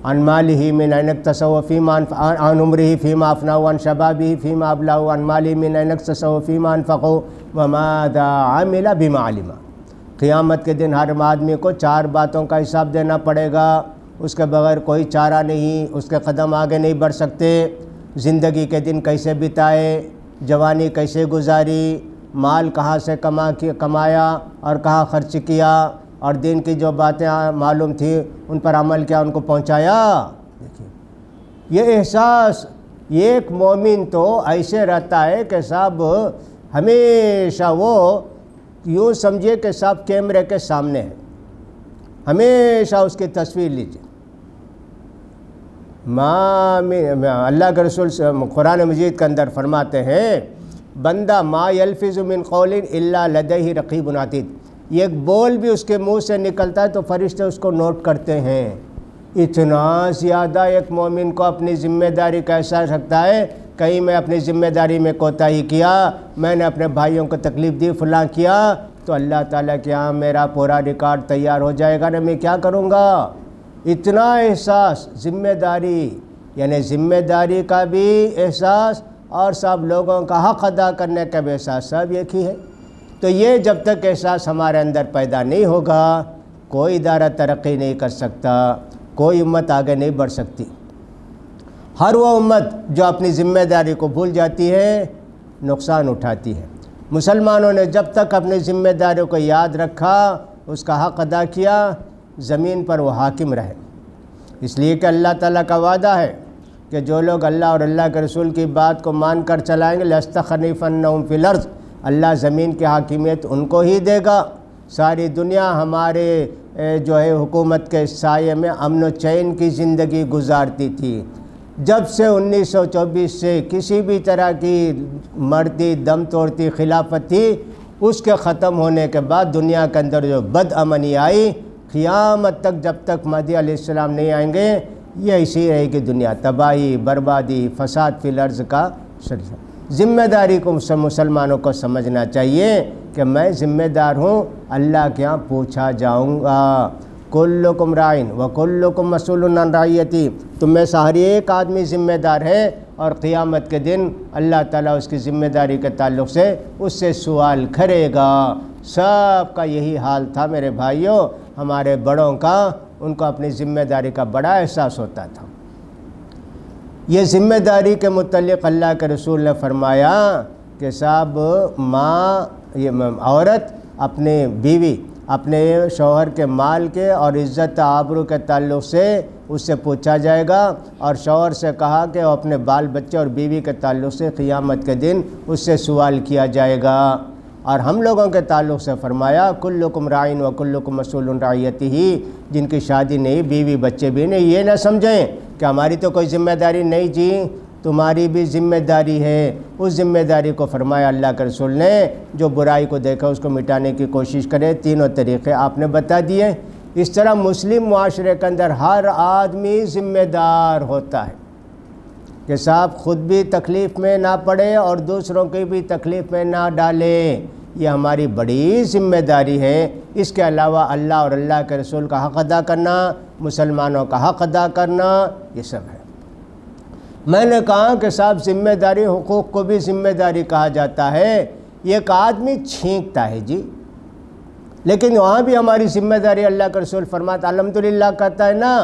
عن ماله من أين اكتسبه فيما عن عمره فيما أفناه عن شبابه فيما أبلاه عن ماله من أين اكتسبه فيما أنفقه وماذا عمل بما علم۔ قیامت کے دن ہر آدمی کو 4 باتوں کا حساب دینا پڑے گا، اس کے بغیر کوئی چارہ نہیں، اس کے قدم آگے نہیں بڑھ سکتے۔ زندگی کے دن کیسے بتائے، جوانی کیسے گزاری، مال کہاں سے کمایا اور کہاں خرچ کیا، اور دین کی جو باتیں معلوم تھیں ان پر عمل کیا، ان کو پہنچایا۔ دیکھیے یہ احساس، ایک مومن تو ایسے رہتا ہے کہ صاحب ہمیشہ وہ یوں سمجھے کہ صاحب کیمرے کے سامنے ہے، ہمیشہ اس کی تصویر لیجیے۔ اللہ کے رسول قرآن مجید کے اندر فرماتے ہیں، بندہ ما یلفظ من قول الا لدیہ رقیب عتید، ایک بول بھی اس کے منہ سے نکلتا ہے تو فرشتے اس کو نوٹ کرتے ہیں۔ اتنا زیادہ ایک مومن کو اپنی ذمہ داری کا احساس رکھتا ہے، کہیں میں اپنی ذمہ داری میں کوتاہی کیا، میں نے اپنے بھائیوں کو تکلیف دی، فلاں کیا، تو اللہ تعالیٰ کے ہاں میرا پورا ریکارڈ تیار ہو جائے گا نا، میں کیا کروں گا۔ اتنا احساس ذمہ داری، یعنی ذمہ داری کا بھی احساس اور سب لوگوں کا حق ادا کرنے کا بھی احساس، سب ایک ہی ہے۔ تو یہ جب تک احساس ہمارے اندر پیدا نہیں ہوگا، کوئی ادارہ ترقی نہیں کر سکتا، کوئی امت آگے نہیں بڑھ سکتی۔ ہر وہ امت جو اپنی ذمہ داری کو بھول جاتی ہے نقصان اٹھاتی ہے۔ مسلمانوں نے جب تک اپنی ذمہ داریوں کو یاد رکھا، اس کا حق ادا کیا، زمین پر وہ حاکم رہے۔ اس لیے کہ اللہ تعالیٰ کا وعدہ ہے کہ جو لوگ اللہ اور اللہ کے رسول کی بات کو مان کر چلائیں گے لَأَسْتَخْلِفَنَّهُمْ فِي الْأَرْضِ، اللہ زمین کی حاکمیت ان کو ہی دے گا۔ ساری دنیا ہمارے جو ہے حکومت کے سائے میں امن و چین کی زندگی گزارتی تھی۔ جب سے 1924 سے کسی بھی طرح کی مرتی دم توڑتی خلافت تھی، اس کے ختم ہونے کے بعد دنیا کے اندر جو بد امنی آئی، قیامت تک جب تک مہدی علیہ السلام نہیں آئیں گے، یہ ایسی رہے گی دنیا، تباہی، بربادی، فساد فی الارض کا سلسلہ۔ ذمہ داری کو مسلمانوں کو سمجھنا چاہیے کہ میں ذمہ دار ہوں، اللہ کے ہاں پوچھا جاؤں گا۔ کلکم راعٍ وکلکم مسئول عن رعیتی، تم میں سے ہر ایک آدمی ذمہ دار ہے، اور قیامت کے دن اللہ تعالیٰ اس کی ذمہ داری کے تعلق سے اس سے سوال کرے گا۔ سب کا یہی حال تھا میرے بھائیوں، ہمارے بڑوں کا ان کو اپنی ذمہ داری کا بڑا احساس ہوتا تھا۔ یہ ذمہ داری کے متعلق اللہ کے رسول نے فرمایا کہ صاحب عورت اپنے بیوی اپنے شوہر کے مال کے اور عزت آبرو کے تعلق سے اس سے پوچھا جائے گا، اور شوہر سے کہا کہ وہ اپنے بال بچے اور بیوی کے تعلق سے قیامت کے دن اس سے سوال کیا جائے گا۔ اور ہم لوگوں کے تعلق سے فرمایا کلکم راعٍ و کلکم مسئول عن رعیتہ، جن کی شادی نہیں، بیوی بچے بھی نہیں، یہ نہ سمجھیں کہ ہماری تو کوئی ذمہ داری نہیں جی، تمہاری بھی ذمہ داری ہے۔ اس ذمہ داری کو فرمایا اللہ کے رسول نے، جو برائی کو دیکھا اس کو مٹانے کی کوشش کرے۔ تینوں طریقے آپ نے بتا دیے۔ اس طرح مسلم معاشرے کے اندر ہر آدمی ذمہ دار ہوتا ہے کہ صاحب خود بھی تکلیف میں نہ پڑے اور دوسروں کی بھی تکلیف میں نہ ڈالے، یہ ہماری بڑی ذمہ داری ہے۔ اس کے علاوہ اللہ اور اللہ کے رسول کا حق ادا کرنا، مسلمانوں کا حق ادا کرنا، یہ سب ہے۔ میں نے کہا کہ صاحب ذمہ داری، حقوق کو بھی ذمہ داری کہا جاتا ہے۔ یہ ایک آدمی چھینکتا ہے جی، لیکن وہاں بھی ہماری ذمہ داری، اللہ کا رسول فرماتا الحمدللہ کہتا ہے نا،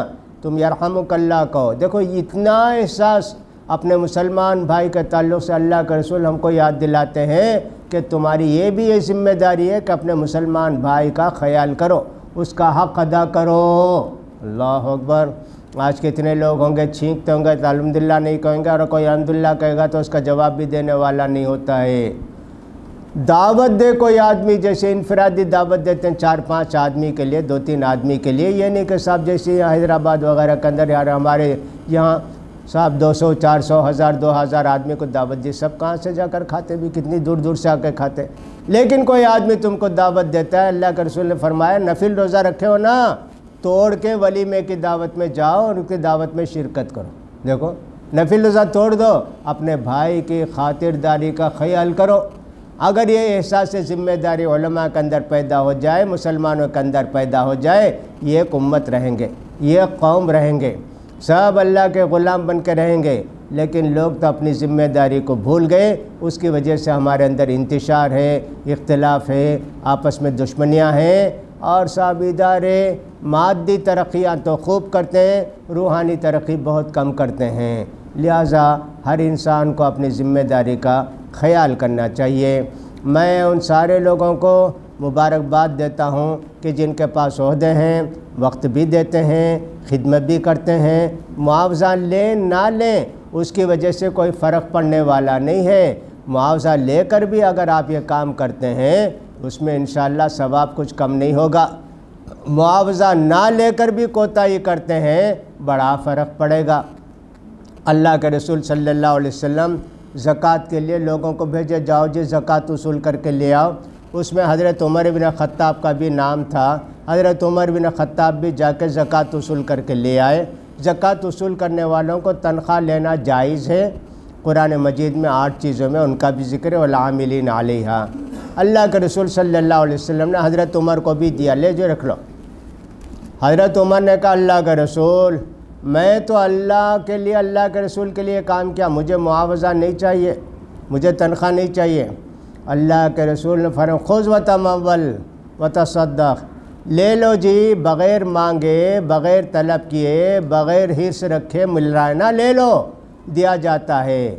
تم یرحمک اللہ کہو۔ دیکھو اتنا احساس اپنے مسلمان بھائی کے تعلق سے اللہ کے رسول ہم کو یاد دلاتے ہیں کہ تمہاری یہ بھی یہ ذمہ داری ہے کہ اپنے مسلمان بھائی کا خیال کرو، اس کا حق ادا کرو۔ اللہ اکبر۔ آج کتنے لوگ ہوں گے چھینکتے ہوں گے تو الحمدللہ نہیں کہیں گے، اور کوئی الحمدللہ کہے گا تو اس کا جواب بھی دینے والا نہیں ہوتا ہے۔ دعوت دے کوئی آدمی، جیسے انفرادی دعوت دیتے ہیں 4-5 آدمی کے لیے، 2-3 آدمی کے لیے، یہ نہیں کہ صاحب جیسے یہاں حیدرآباد وغیرہ کے اندر یار ہمارے یہاں صاحب 200 400 1000 2000 آدمی کو دعوت دی، سب کہاں سے جا کر کھاتے بھی، کتنی دور دور سے آ کے کھاتے۔ لیکن کوئی آدمی تم کو دعوت دیتا ہے، اللہ کے رسول نے فرمایا نفل روزہ رکھے ہو نا، توڑ کے ولیمے کی دعوت میں جاؤ اور ان کی دعوت میں شرکت کرو۔ دیکھو نفل روزہ توڑ دو، اپنے بھائی کی خاطرداری کا خیال کرو۔ اگر یہ احساس ذمہ داری علماء کے اندر پیدا ہو جائے، مسلمانوں کے اندر پیدا ہو جائے، یہ ایک امت رہیں گے، یہ ایک قوم رہیں گے، سب اللہ کے غلام بن کے رہیں گے۔ لیکن لوگ تو اپنی ذمہ داری کو بھول گئے، اس کی وجہ سے ہمارے اندر انتشار ہے، اختلاف ہے، آپس میں دشمنیاں ہیں، اور صاحب ادارے مادی ترقیاں تو خوب کرتے ہیں، روحانی ترقی بہت کم کرتے ہیں۔ لہٰذا ہر انسان کو اپنی ذمہ داری کا خیال کرنا چاہیے۔ میں ان سارے لوگوں کو مبارکباد دیتا ہوں کہ جن کے پاس عہدے ہیں، وقت بھی دیتے ہیں، خدمت بھی کرتے ہیں۔ معاوضہ لیں نہ لیں اس کی وجہ سے کوئی فرق پڑنے والا نہیں ہے۔ معاوضہ لے کر بھی اگر آپ یہ کام کرتے ہیں اس میں انشاءاللہ ثواب کچھ کم نہیں ہوگا۔ معاوضہ نہ لے کر بھی کوتاہی کرتے ہیں، بڑا فرق پڑے گا۔ اللہ کے رسول صلی اللہ علیہ وسلم زکوٰۃ کے لیے لوگوں کو بھیجے، جاؤ جی زکوٰۃ وصول کر کے لے آؤ۔ اس میں حضرت عمر بن خطاب کا بھی نام تھا۔ حضرت عمر بن خطاب بھی جا کے زکوٰۃ وصول کر کے لے آئے۔ زکوٰۃ وصول کرنے والوں کو تنخواہ لینا جائز ہے۔ قرآن مجید میں 8 چیزوں میں ان کا بھی ذکر ہے، والعاملین علیہا۔ اللہ کے رسول صلی اللہ علیہ وسلم نے حضرت عمر کو بھی دیا، لے جو رکھ لو۔ حضرت عمر نے کہا اللہ کے رسول میں تو اللہ کے لیے، اللہ کے رسول کے لیے کام کیا، مجھے معاوضہ نہیں چاہیے، مجھے تنخواہ نہیں چاہیے۔ اللہ کے رسول نے فرمایا خذ وتمول وتصدق، لے لو جی، بغیر مانگے، بغیر طلب کیے، بغیر حرص رکھے، مل رہا ہے نا، لے لو، دیا جاتا ہے،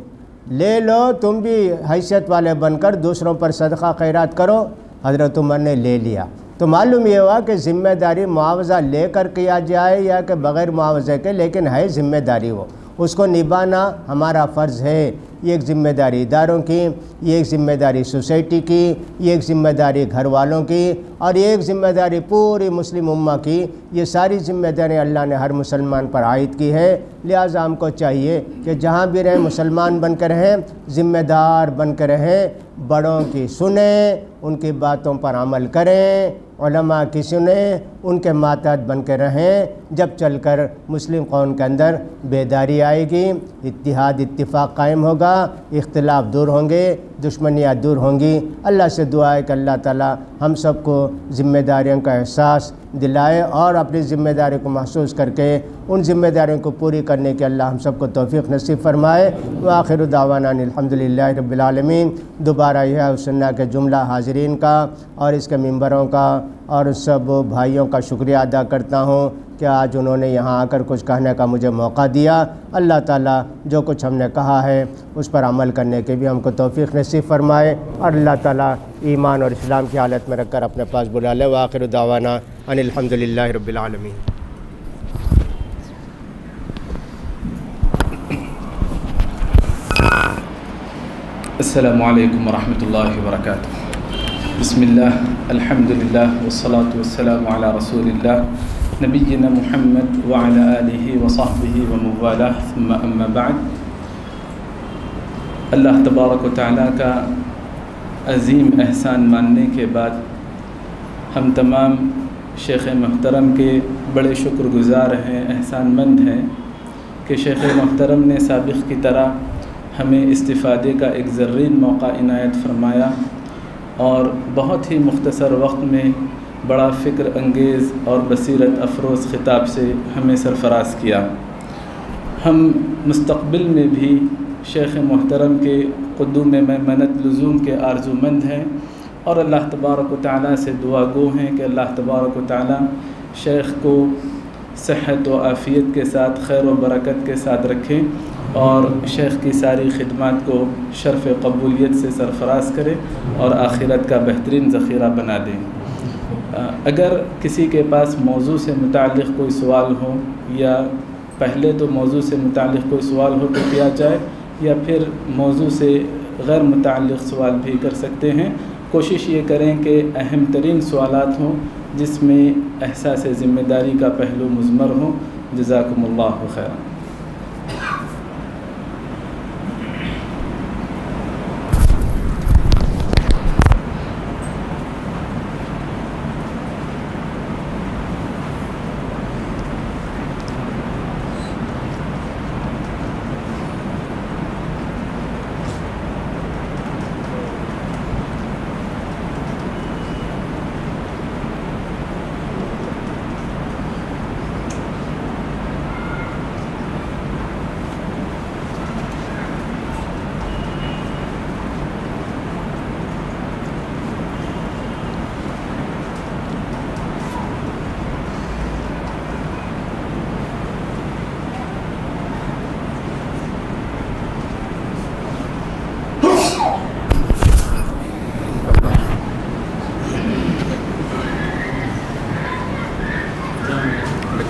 لے لو، تم بھی حیثیت والے بن کر دوسروں پر صدقہ خیرات کرو۔ حضرت عمر نے لے لیا۔ تو معلوم یہ ہوا کہ ذمہ داری معاوضہ لے کر کیا جائے یا کہ بغیر معاوضے کے، لیکن ہے ذمہ داری، وہ اس کو نبھانا ہمارا فرض ہے۔ یہ ایک ذمہ داری اداروں کی، یہ ایک ذمہ داری سوسائٹی کی، یہ ایک ذمہ داری گھر والوں کی، اور یہ ایک ذمہ داری پوری مسلم امہ کی۔ یہ ساری ذمہ داری اللہ نے ہر مسلمان پر عائد کی ہے۔ لہٰذا ہم کو چاہیے کہ جہاں بھی رہیں مسلمان بن کے رہیں، ذمہ دار بن کے رہیں، بڑوں کی سنیں، ان کی باتوں پر عمل کریں، علماء کی سنیں، ان کے ماتحت بن کے رہیں۔ جب چل کر مسلم قوم کے اندر بیداری آئے گی، اتحاد اتفاق قائم ہوگا، اختلاف دور ہوں گے، دشمنیاں دور ہوں گی۔ اللہ سے دعا ہے کہ اللہ تعالی ہم سب کو ذمہ داریوں کا احساس دلائے اور اپنی ذمہ داری کو محسوس کر کے ان ذمہ داریوں کو پوری کرنے کے اللہ ہم سب کو توفیق نصیب فرمائے۔ وآخر دعوانا الحمدللہ رب العالمین۔ دوبارہ یہ ہے سنہ کے جملہ حاضرین کا اور اس کے ممبروں کا اور سب بھائیوں کا شکریہ ادا کرتا ہوں کہ آج انہوں نے یہاں آ کر کچھ کہنے کا مجھے موقع دیا۔ اللہ تعالیٰ جو کچھ ہم نے کہا ہے اس پر عمل کرنے کے بھی ہم کو توفیق نصیب فرمائے اور اللہ تعالیٰ ایمان اور اسلام کی حالت میں رکھ کر اپنے پاس بلا لے۔ وآخر دعوانا ان الحمدللہ رب العالمین۔ السلام علیکم ورحمۃ اللہ وبرکاتہ۔ بسم اللہ الحمدللہ والصلاة والسلام علی رسول اللہ نبینا محمد وعلی آلہ وصحبہ وموالاہ ثم اما بعد۔ اللہ تبارک و تعالیٰ کا عظیم احسان ماننے کے بعد ہم تمام شیخ محترم کے بڑے شکر گزار ہیں، احسان مند ہیں کہ شیخ محترم نے سابق کی طرح ہمیں استفادے کا ایک زرین موقع عنایت فرمایا اور بہت ہی مختصر وقت میں بڑا فکر انگیز اور بصیرت افروز خطاب سے ہمیں سرفراز کیا۔ ہم مستقبل میں بھی شیخ محترم کے قدوم میمنت لزوم کے آرزومند ہیں اور اللہ تبارک و تعالیٰ سے دعا گو ہیں کہ اللہ تبارک و تعالیٰ شیخ کو صحت و عافیت کے ساتھ خیر و برکت کے ساتھ رکھیں اور شیخ کی ساری خدمات کو شرف قبولیت سے سرفراز کرے اور آخرت کا بہترین ذخیرہ بنا دیں۔ اگر کسی کے پاس موضوع سے متعلق کوئی سوال ہو یا پہلے تو موضوع سے متعلق کوئی سوال ہو تو کیا جائے یا پھر موضوع سے غیر متعلق سوال بھی کر سکتے ہیں۔ کوشش یہ کریں کہ اہم ترین سوالات ہوں جس میں احساس ذمہ داری کا پہلو مضمر ہو۔ جزاکم اللہ خیرا۔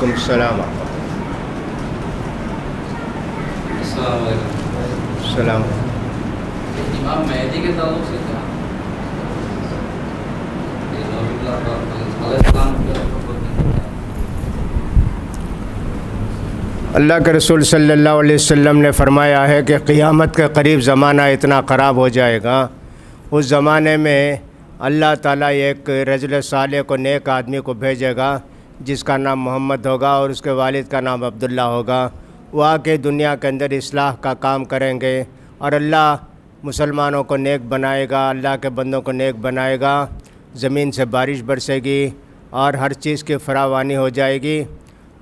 السلام السلام امام مہدی کے تعلق سے کیا اللہ کے رسول صلی اللہ علیہ وسلم نے فرمایا ہے کہ قیامت کے قریب زمانہ اتنا خراب ہو جائے گا، اس زمانے میں اللہ تعالیٰ ایک رجل صالح کو، نیک آدمی کو بھیجے گا جس کا نام محمد ہوگا اور اس کے والد کا نام عبداللہ ہوگا۔ وہ آ کے دنیا کے اندر اصلاح کا کام کریں گے اور اللہ مسلمانوں کو نیک بنائے گا، اللہ کے بندوں کو نیک بنائے گا، زمین سے بارش برسے گی اور ہر چیز کی فراوانی ہو جائے گی۔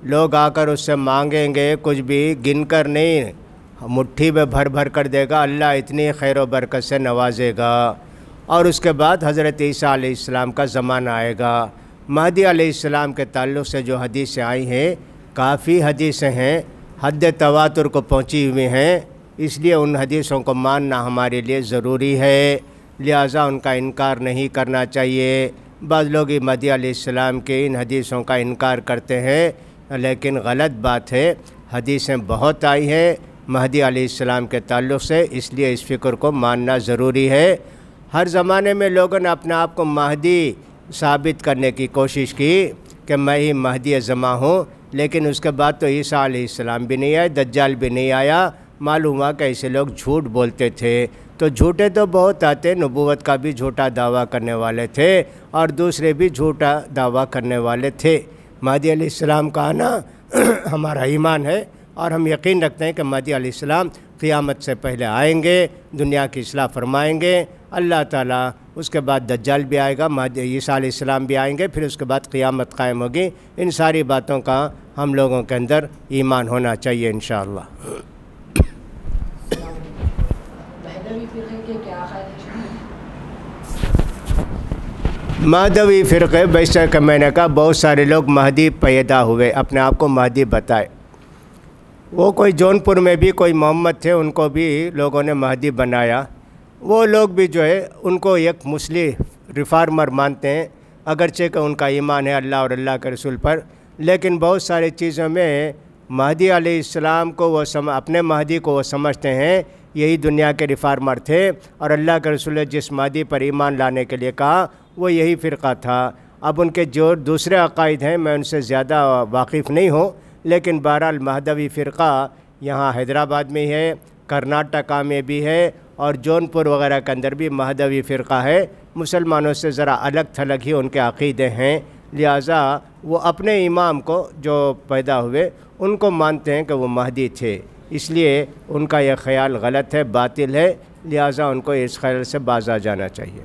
لوگ آ کر اس سے مانگیں گے، کچھ بھی گن کر نہیں، مٹھی میں بھر بھر کر دے گا، اللہ اتنی خیر و برکت سے نوازے گا۔ اور اس کے بعد حضرت عیسیٰ علیہ السلام کا زمانہ آئے گا۔ مہدی علیہ السلام کے تعلق سے جو حدیثیں آئی ہیں، کافی حدیثیں ہیں، حد تواتر کو پہنچی ہوئی ہیں، اس لیے ان حدیثوں کو ماننا ہمارے لیے ضروری ہے، لہٰذا ان کا انکار نہیں کرنا چاہیے۔ بعض لوگ مہدی علیہ السلام کے ان حدیثوں کا انکار کرتے ہیں، لیکن غلط بات ہے، حدیثیں بہت آئی ہیں مہدی علیہ السلام کے تعلق سے، اس لیے اس فکر کو ماننا ضروری ہے۔ ہر زمانے میں لوگوں نے اپنے آپ کو مہدی ثابت کرنے کی کوشش کی کہ میں ہی مہدی زماں ہوں، لیکن اس کے بعد تو عیسیٰ علیہ السلام بھی نہیں آئے، دجال بھی نہیں آیا۔ معلوم ہوا کہ ایسے لوگ جھوٹ بولتے تھے، تو جھوٹے تو بہت آتے، نبوت کا بھی جھوٹا دعویٰ کرنے والے تھے اور دوسرے بھی جھوٹا دعویٰ کرنے والے تھے۔ مہدی علیہ السلام کا آنا ہمارا ایمان ہے اور ہم یقین رکھتے ہیں کہ مہدی علیہ السلام قیامت سے پہلے آئیں گے، دنیا کی اصلاح فرمائیں گے اللہ تعالیٰ اس کے بعد دجال بھی آئے گا، مہدی عیسیٰ علیہ السلام بھی آئیں گے، پھر اس کے بعد قیامت قائم ہوگی۔ ان ساری باتوں کا ہم لوگوں کے اندر ایمان ہونا چاہیے انشاءاللہ۔ مہدوی فرقے بیشتر کہ میں نے کہا بہت سارے لوگ مہدی پیدا ہوئے، اپنے آپ کو مہدی بتائے۔ وہ کوئی جونپور میں بھی کوئی محمد تھے، ان کو بھی لوگوں نے مہدی بنایا۔ وہ لوگ بھی جو ہے ان کو ایک مسلم ریفارمر مانتے ہیں، اگرچہ کہ ان کا ایمان ہے اللہ اور اللہ کے رسول پر، لیکن بہت ساری چیزوں میں مہدی علیہ السلام کو وہ اپنے مہدی کو وہ سمجھتے ہیں یہی دنیا کے ریفارمر تھے، اور اللہ کے رسول نے جس مہدی پر ایمان لانے کے لیے کہا وہ یہی فرقہ تھا۔ اب ان کے جو دوسرے عقائد ہیں میں ان سے زیادہ واقف نہیں ہوں، لیکن بہرحال مہدوی فرقہ یہاں حیدرآباد میں ہے، کرناٹکا میں بھی ہے، اور جونپور وغیرہ کے اندر بھی مہدوی فرقہ ہے۔ مسلمانوں سے ذرا الگ تھلگ ہی ان کے عقیدے ہیں، لہٰذا وہ اپنے امام کو جو پیدا ہوئے ان کو مانتے ہیں کہ وہ مہدی تھے، اس لیے ان کا یہ خیال غلط ہے، باطل ہے، لہٰذا ان کو اس خیال سے باز آ جانا چاہیے۔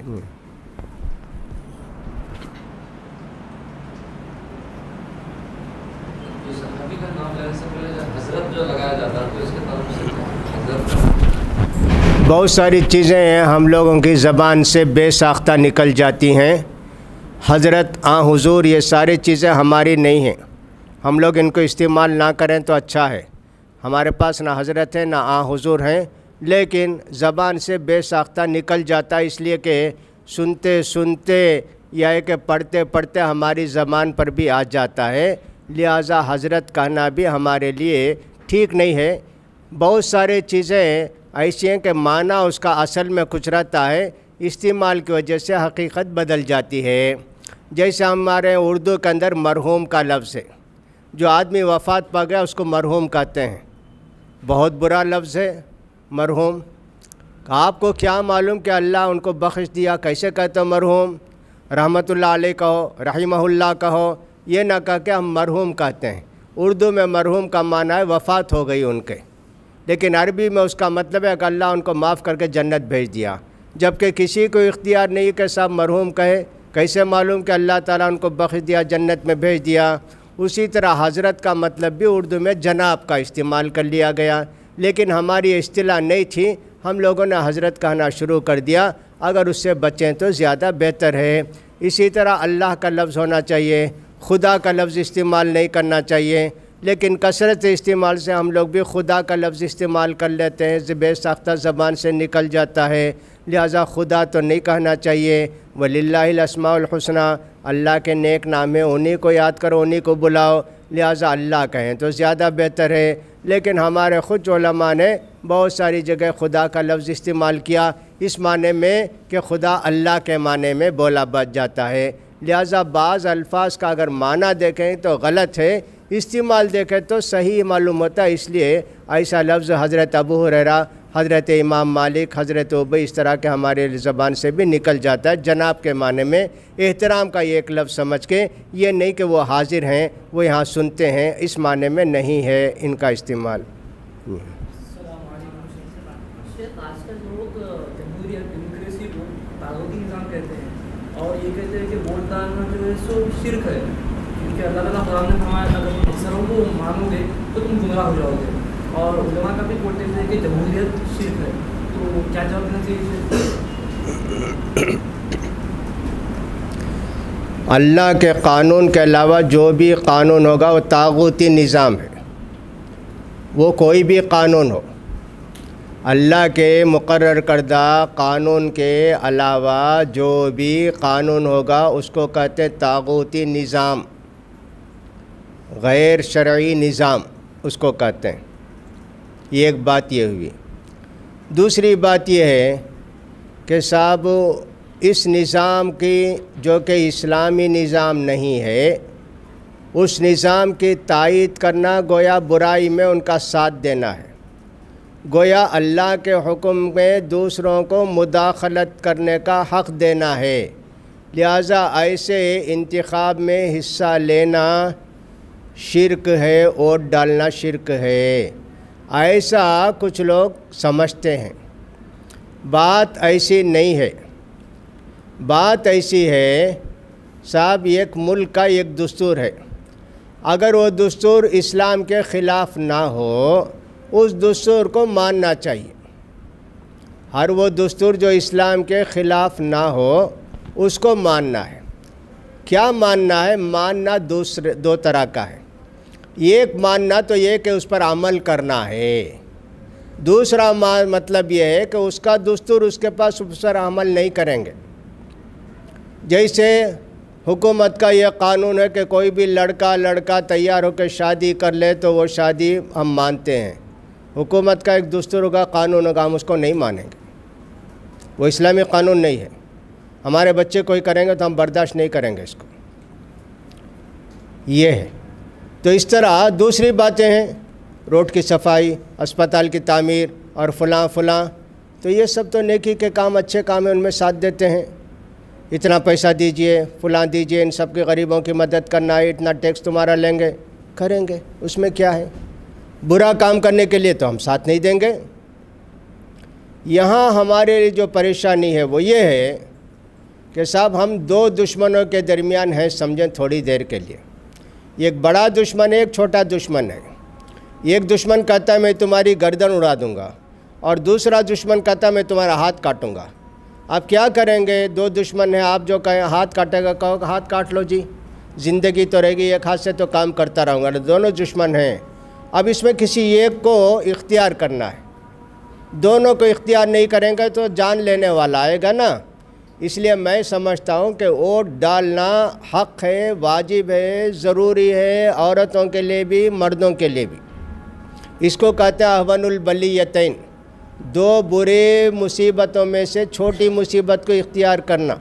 بہت ساری چیزیں ہیں ہم لوگوں کی زبان سے بے ساختہ نکل جاتی ہیں، حضرت، حضور، یہ ساری چیزیں ہماری نہیں ہیں، ہم لوگ ان کو استعمال نہ کریں تو اچھا ہے۔ ہمارے پاس نہ حضرت ہے نہ حضور ہیں، لیکن زبان سے بے ساختہ نکل جاتا ہے، اس لیے کہ سنتے سنتے یا کہ پڑھتے پڑھتے ہماری زبان پر بھی آ جاتا ہے، لہٰذا حضرت کہنا بھی ہمارے لیے ٹھیک نہیں ہے۔ بہت سارے چیزیں ایسی ہیں کہ معنی اس کا اصل میں کچھ رہتا ہے، استعمال کی وجہ سے حقیقت بدل جاتی ہے۔ جیسے ہمارے اردو کے اندر مرحوم کا لفظ ہے، جو آدمی وفات پا گیا اس کو مرحوم کہتے ہیں، بہت برا لفظ ہے مرحوم۔ آپ کو کیا معلوم کہ اللہ ان کو بخش دیا، کیسے کہتے ہو مرحوم؟ رحمت اللہ علیہ کہو، رحمہ اللہ کہو، یہ نہ کہہ کے ہم مرحوم کہتے ہیں۔ اردو میں مرحوم کا معنی ہے وفات ہو گئی ان کے، لیکن عربی میں اس کا مطلب ہے کہ اللہ ان کو معاف کر کے جنت بھیج دیا، جبکہ کسی کو اختیار نہیں کہ صاحب مرحوم کہے، کیسے معلوم کہ اللہ تعالیٰ ان کو بخش دیا، جنت میں بھیج دیا۔ اسی طرح حضرت کا مطلب بھی اردو میں جناب کا استعمال کر لیا گیا، لیکن ہماری اصطلاح نہیں تھی، ہم لوگوں نے حضرت کہنا شروع کر دیا، اگر اس سے بچیں تو زیادہ بہتر ہے۔ اسی طرح اللہ کا لفظ ہونا چاہیے، خدا کا لفظ استعمال نہیں کرنا چاہیے، لیکن کثرت استعمال سے ہم لوگ بھی خدا کا لفظ استعمال کر لیتے ہیں، بے ساختہ زبان سے نکل جاتا ہے، لہٰذا خدا تو نہیں کہنا چاہیے۔ وَلِلَّهِ الْأَسْمَاءُ الْحُسْنَى، اللہ کے نیک نام ہیں، انہی کو یاد کرو، انہی کو بلاؤ، لہٰذا اللہ کہیں تو زیادہ بہتر ہے۔ لیکن ہمارے خود علماء نے بہت ساری جگہ خدا کا لفظ استعمال کیا، اس معنی میں کہ خدا اللہ کے معنی میں بولا بچ جاتا ہے، لہٰذا بعض الفاظ کا اگر معنی دیکھیں تو غلط ہے، استعمال دیکھیں تو صحیح معلوم ہوتا ہے، اس لیے ایسا لفظ حضرت ابو ہریرہ، حضرت امام مالک، حضرت ابی، اس طرح کے ہمارے زبان سے بھی نکل جاتا ہے۔ جناب کے معنی میں احترام کا ایک لفظ سمجھ کے، یہ نہیں کہ وہ حاضر ہیں، وہ یہاں سنتے ہیں، اس معنی میں نہیں ہے ان کا استعمال۔ السلام علیکم شیخ، آج کل لوگ جمہوریت، ڈیموکریسی کو طاغوتی نظام کہتے ہیں، اور یہ کہتے ہیں کہ ووٹ ڈالنا جو ہے سو شرک ہے، کیونکہ اللہ تعالیٰ قرآن نے فرمایا اگر تم اکثروں کو مانو گے تو تم گمراہ ہو جاؤ گے، اور علماء کا بھی بولتے ہیں کہ جمہوریت شرک ہے، تو کیا جواب دینا چاہیے؟ اللہ کے قانون کے علاوہ جو بھی قانون ہوگا وہ طاغوتی نظام ہے، وہ کوئی بھی قانون ہو، اللہ کے مقرر کردہ قانون کے علاوہ جو بھی قانون ہوگا اس کو کہتے ہیں طاغوتی نظام، غیر شرعی نظام اس کو کہتے ہیں۔ یہ ایک بات یہ ہوئی۔ دوسری بات یہ ہے کہ صاحب اس نظام کی جو کہ اسلامی نظام نہیں ہے، اس نظام کی تائید کرنا گویا برائی میں ان کا ساتھ دینا ہے، گویا اللہ کے حکم میں دوسروں کو مداخلت کرنے کا حق دینا ہے، لہٰذا ایسے انتخاب میں حصہ لینا شرک ہے، ووٹ ڈالنا شرک ہے، ایسا کچھ لوگ سمجھتے ہیں۔ بات ایسی نہیں ہے، بات ایسی ہے صاحب، ایک ملک کا ایک دستور ہے، اگر وہ دستور اسلام کے خلاف نہ ہو اس دستور کو ماننا چاہیے۔ ہر وہ دستور جو اسلام کے خلاف نہ ہو اس کو ماننا ہے۔ کیا ماننا ہے؟ ماننا دو طرح کا ہے۔ ایک ماننا تو یہ کہ اس پر عمل کرنا ہے، دوسرا مطلب یہ ہے کہ اس کا دستور اس کے پاس اس پر عمل نہیں کریں گے۔ جیسے حکومت کا یہ قانون ہے کہ کوئی بھی لڑکا تیار ہو کے شادی کر لے تو وہ شادی ہم مانتے ہیں۔ حکومت کا ایک دستور ہوگا، قانون ہوگا، ہم اس کو نہیں مانیں گے، وہ اسلامی قانون نہیں ہے۔ ہمارے بچے کوئی کریں گے تو ہم برداشت نہیں کریں گے اس کو، یہ ہے۔ تو اس طرح دوسری باتیں ہیں، روڈ کی صفائی، اسپتال کی تعمیر اور فلاں، تو یہ سب تو نیکی کے کام، اچھے کام ہیں، ان میں ساتھ دیتے ہیں۔ اتنا پیسہ دیجئے، فلاں دیجئے، ان سب کے غریبوں کی مدد کرنا ہے، اتنا ٹیکس تمہارا لیں گے، کریں گے، اس میں کیا ہے؟ برا کام کرنے کے لیے تو ہم ساتھ نہیں دیں گے۔ یہاں ہمارے لیے جو پریشانی ہے وہ یہ ہے کہ صاحب ہم دو دشمنوں کے درمیان ہیں، سمجھیں تھوڑی دیر کے لیے۔ ایک بڑا دشمن ہے، ایک چھوٹا دشمن ہے۔ ایک دشمن کہتا ہے میں تمہاری گردن اڑا دوں گا، اور دوسرا دشمن کہتا ہے میں تمہارا ہاتھ کاٹوں گا۔ آپ کیا کریں گے؟ دو دشمن ہیں، آپ جو کہیں ہاتھ کاٹے گا، کہو ہاتھ کاٹ لو جی، زندگی تو رہے گی، ایک ہاتھ سے تو کام کرتا رہوں گا۔ دونوں دشمن ہیں، اب اس میں کسی ایک کو اختیار کرنا ہے۔ دونوں کو اختیار نہیں کریں گے تو جان لینے والا آئے گا نا۔ اس لیے میں سمجھتا ہوں کہ ووٹ ڈالنا حق ہے، واجب ہے، ضروری ہے، عورتوں کے لیے بھی، مردوں کے لیے بھی۔ اس کو کہتے ہیں احون البلیتین، دو برے مصیبتوں میں سے چھوٹی مصیبت کو اختیار کرنا۔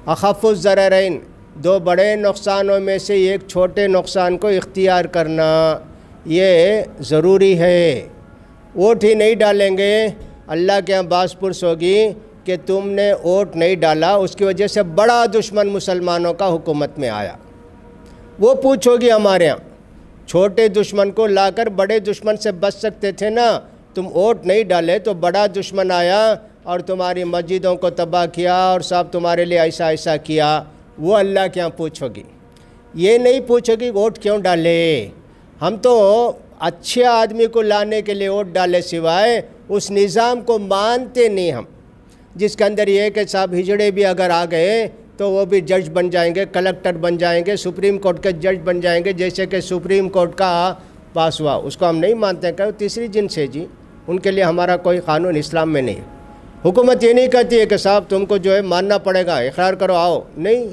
اخف الضررین، دو بڑے نقصانوں میں سے ایک چھوٹے نقصان کو اختیار کرنا، یہ ضروری ہے۔ ووٹ ہی نہیں ڈالیں گے، اللہ کے یہاں باس پرس ہوگی کہ تم نے ووٹ نہیں ڈالا، اس کی وجہ سے بڑا دشمن مسلمانوں کا حکومت میں آیا۔ وہ پوچھو گی ہمارے ہاں، چھوٹے دشمن کو لا کر بڑے دشمن سے بچ سکتے تھے نا، تم ووٹ نہیں ڈالے تو بڑا دشمن آیا اور تمہاری مسجدوں کو تباہ کیا اور صاحب تمہارے لیے ایسا کیا۔ وہ اللہ کے یہاں پوچھو گی، یہ نہیں پوچھو گی ووٹ کیوں ڈالے۔ ہم تو اچھے آدمی کو لانے کے لیے ووٹ ڈالے، سوائے اس نظام کو مانتے نہیں ہم، جس کے اندر یہ ہے کہ صاحب ہجڑے بھی اگر آ گئے تو وہ بھی جج بن جائیں گے، کلکٹر بن جائیں گے، سپریم کورٹ کے جج بن جائیں گے، جیسے کہ سپریم کورٹ کا پاس ہوا، اس کو ہم نہیں مانتے کہ وہ تیسری جنس ہے جی، ان کے لیے ہمارا کوئی قانون اسلام میں نہیں ہے۔ حکومت یہ نہیں کہتی ہے کہ صاحب تم کو جو ہے ماننا پڑے گا، اقرار کرو آؤ، نہیں،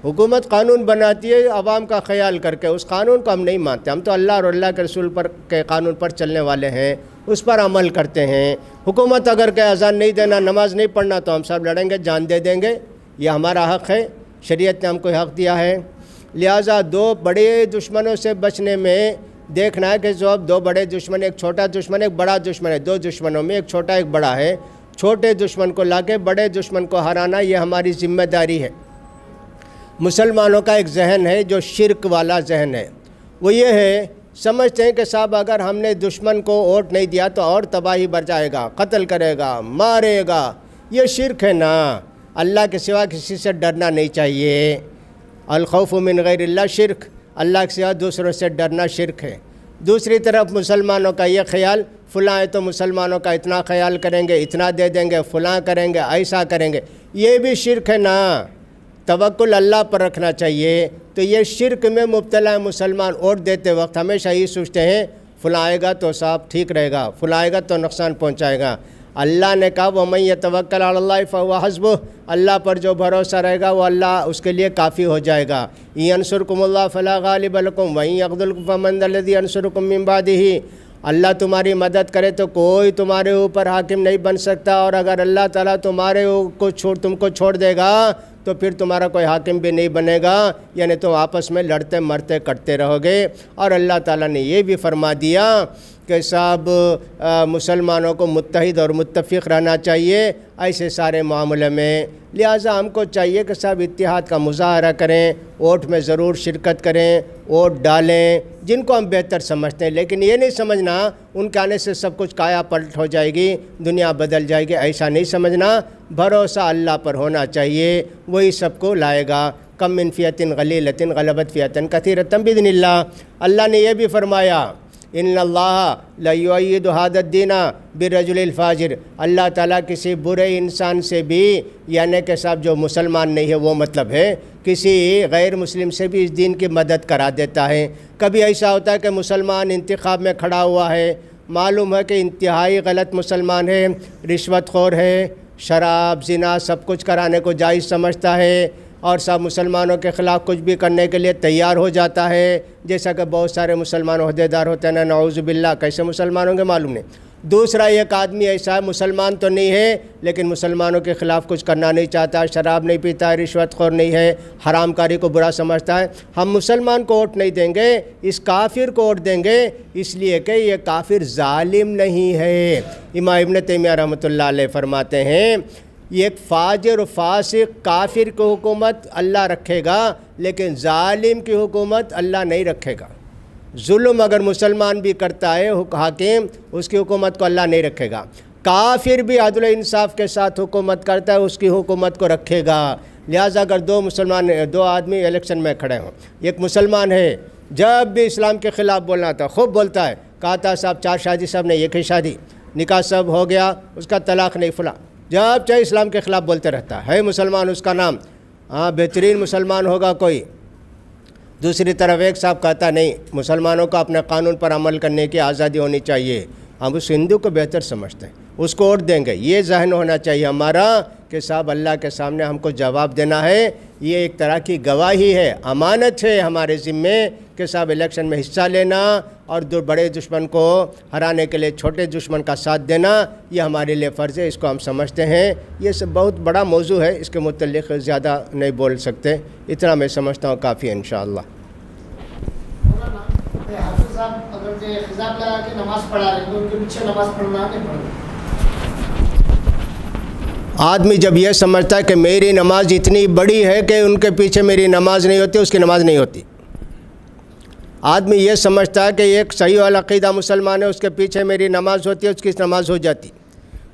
حکومت قانون بناتی ہے عوام کا خیال کر کے، اس قانون کو ہم نہیں مانتے، ہم تو اللہ اور اللہ کے رسول پر کے قانون پر چلنے والے ہیں، اس پر عمل کرتے ہیں۔ حکومت اگر کہ اذان نہیں دینا، نماز نہیں پڑھنا تو ہم سب لڑیں گے، جان دے دیں گے، یہ ہمارا حق ہے، شریعت نے ہم کو حق دیا ہے۔ لہٰذا دو بڑے دشمنوں سے بچنے میں دیکھنا ہے کہ جو اب دو بڑے دشمن، ایک چھوٹا دشمن ایک بڑا دشمن ہے، دو دشمنوں میں ایک چھوٹا ایک بڑا ہے، چھوٹے دشمن کو لا کے بڑے دشمن کو ہرانا یہ ہماری ذمہ داری ہے۔ مسلمانوں کا ایک ذہن ہے جو شرک والا ذہن ہے، وہ یہ ہے، سمجھتے ہیں کہ صاحب اگر ہم نے دشمن کو ووٹ نہیں دیا تو اور تباہی بڑھ جائے گا، قتل کرے گا، مارے گا، یہ شرک ہے نا۔ اللہ کے سوا کسی سے ڈرنا نہیں چاہیے، الخوف من غیر اللہ شرک، اللہ کے سوا دوسروں سے ڈرنا شرک ہے۔ دوسری طرف مسلمانوں کا یہ خیال، فلاں ہے تو مسلمانوں کا اتنا خیال کریں گے، اتنا دے دیں گے، فلاں کریں گے، ایسا کریں گے، یہ بھی شرک ہے نا۔ توکل اللہ پر رکھنا چاہیے۔ تو یہ شرک میں مبتلا ہے مسلمان، ووٹ دیتے وقت ہمیشہ یہ سوچتے ہیں فلاں آئے گا تو صاحب ٹھیک رہے گا، فلاں آئے گا تو نقصان پہنچائے گا۔ اللہ نے کہا وَمَن يَتَوَكَّلْ عَلَى اللَّهِ فَهُوَ حَسْبُهُ، اللہ پر جو بھروسہ رہے گا وہ اللہ اس کے لیے کافی ہو جائے گا۔ يَنْصُرْكُمُ اللَّهُ فَلَا غَالِبَ لَكُمْ وَإِن يَخْذُلْكُمْ فَمَنْ ذَا الَّذِي يَنْصُرُكُم مِّن بَعْدِهِ، اللہ تمہاری مدد کرے تو کوئی تمہارے اوپر حاکم نہیں بن سکتا، اور اگر اللہ تعالیٰ تم کو چھوڑ دے گا تو پھر تمہارا کوئی حاکم بھی نہیں بنے گا، یعنی تم آپس میں لڑتے مرتے کٹتے رہو گے۔ اور اللہ تعالیٰ نے یہ بھی فرما دیا کہ صاحب مسلمانوں کو متحد اور متفق رہنا چاہیے ایسے سارے معاملے میں۔ لہٰذا ہم کو چاہیے کہ صاحب اتحاد کا مظاہرہ کریں، ووٹ میں ضرور شرکت کریں، ووٹ ڈالیں جن کو ہم بہتر سمجھتے ہیں، لیکن یہ نہیں سمجھنا ان کے آنے سے سب کچھ کایا پلٹ ہو جائے گی، دنیا بدل جائے گی، ایسا نہیں سمجھنا۔ بھروسہ اللہ پر ہونا چاہیے، وہی سب کو لائے گا۔ کم من فیۃ غلیلۃ غلبت فیۃ کثیرۃ بإذن اللہ۔ اللہ نے یہ بھی فرمایا ان اللہ لیؤید ھذا الدین بالرجل الفاجر، اللہ تعالیٰ کسی برے انسان سے بھی، یعنی کہ صاحب جو مسلمان نہیں ہے وہ مطلب ہے، کسی غیر مسلم سے بھی اس دین کی مدد کرا دیتا ہے۔ کبھی ایسا ہوتا ہے کہ مسلمان انتخاب میں کھڑا ہوا ہے، معلوم ہے کہ انتہائی غلط مسلمان ہے، رشوت خور ہے، شراب زنا سب کچھ کرانے کو جائز سمجھتا ہے، اور سب مسلمانوں کے خلاف کچھ بھی کرنے کے لیے تیار ہو جاتا ہے، جیسا کہ بہت سارے مسلمان عہدیدار ہوتے ہیں نا، نعوذ باللہ، کیسے مسلمان ہوں گے معلوم نہیں۔ دوسرا ایک آدمی ایسا ہے مسلمان تو نہیں ہے لیکن مسلمانوں کے خلاف کچھ کرنا نہیں چاہتا، شراب نہیں پیتا ہے، رشوت خور نہیں ہے، حرام کاری کو برا سمجھتا ہے۔ ہم مسلمان کو ووٹ نہیں دیں گے، اس کافر کو ووٹ دیں گے، اس لیے کہ یہ کافر ظالم نہیں ہے۔ امام ابن تیمیہ رحمۃ اللہ علیہ فرماتے ہیں ایک فاجر و فاسق کافر کی حکومت اللہ رکھے گا لیکن ظالم کی حکومت اللہ نہیں رکھے گا۔ ظلم اگر مسلمان بھی کرتا ہے حاکم، اس کی حکومت کو اللہ نہیں رکھے گا۔ کافر بھی عدل و انصاف کے ساتھ حکومت کرتا ہے، اس کی حکومت کو رکھے گا۔ لہٰذا اگر دو آدمی الیکشن میں کھڑے ہوں، ایک مسلمان ہے جب بھی اسلام کے خلاف بولنا تھا خوب بولتا ہے، کہتا صاحب 4 شادی صاحب نے ایک ہی شادی، نکاح سب ہو گیا، اس کا طلاق نہیں فلاں، جب چاہے اسلام کے خلاف بولتے رہتا ہے مسلمان، اس کا نام بہترین مسلمان ہوگا کوئی۔ دوسری طرف ایک صاحب کہتا نہیں، مسلمانوں کو اپنے قانون پر عمل کرنے کی آزادی ہونی چاہیے، ہم اس ہندو کو بہتر سمجھتے ہیں، اس کو ووٹ دیں گے۔ یہ ذہن ہونا چاہیے ہمارا کہ صاحب اللہ کے سامنے ہم کو جواب دینا ہے، یہ ایک طرح کی گواہی ہے، امانت ہے ہمارے ذمے کہ صاحب الیکشن میں حصہ لینا اور بڑے دشمن کو ہرانے کے لیے چھوٹے دشمن کا ساتھ دینا، یہ ہمارے لیے فرض ہے، اس کو ہم سمجھتے ہیں۔ یہ سب بہت بڑا موضوع ہے، اس کے متعلق زیادہ نہیں بول سکتے، اتنا میں سمجھتا ہوں کافی ہے انشاءاللہ۔ حافظ صاحب اگر خطاب لگا کے نماز پڑھا رہے ہیں تو ان کے پیچھے نماز پڑھنا نہیں پڑھنا۔ آدمی جب یہ سمجھتا ہے کہ میری نماز اتنی بڑی ہے کہ ان کے پیچھے میری نماز نہیں ہوتی، اس کی نماز نہیں ہوتی۔ آدمی یہ سمجھتا ہے کہ ایک صحیح العقیدہ مسلمان ہے، اس کے پیچھے میری نماز ہوتی ہے، اس کی نماز ہو جاتی۔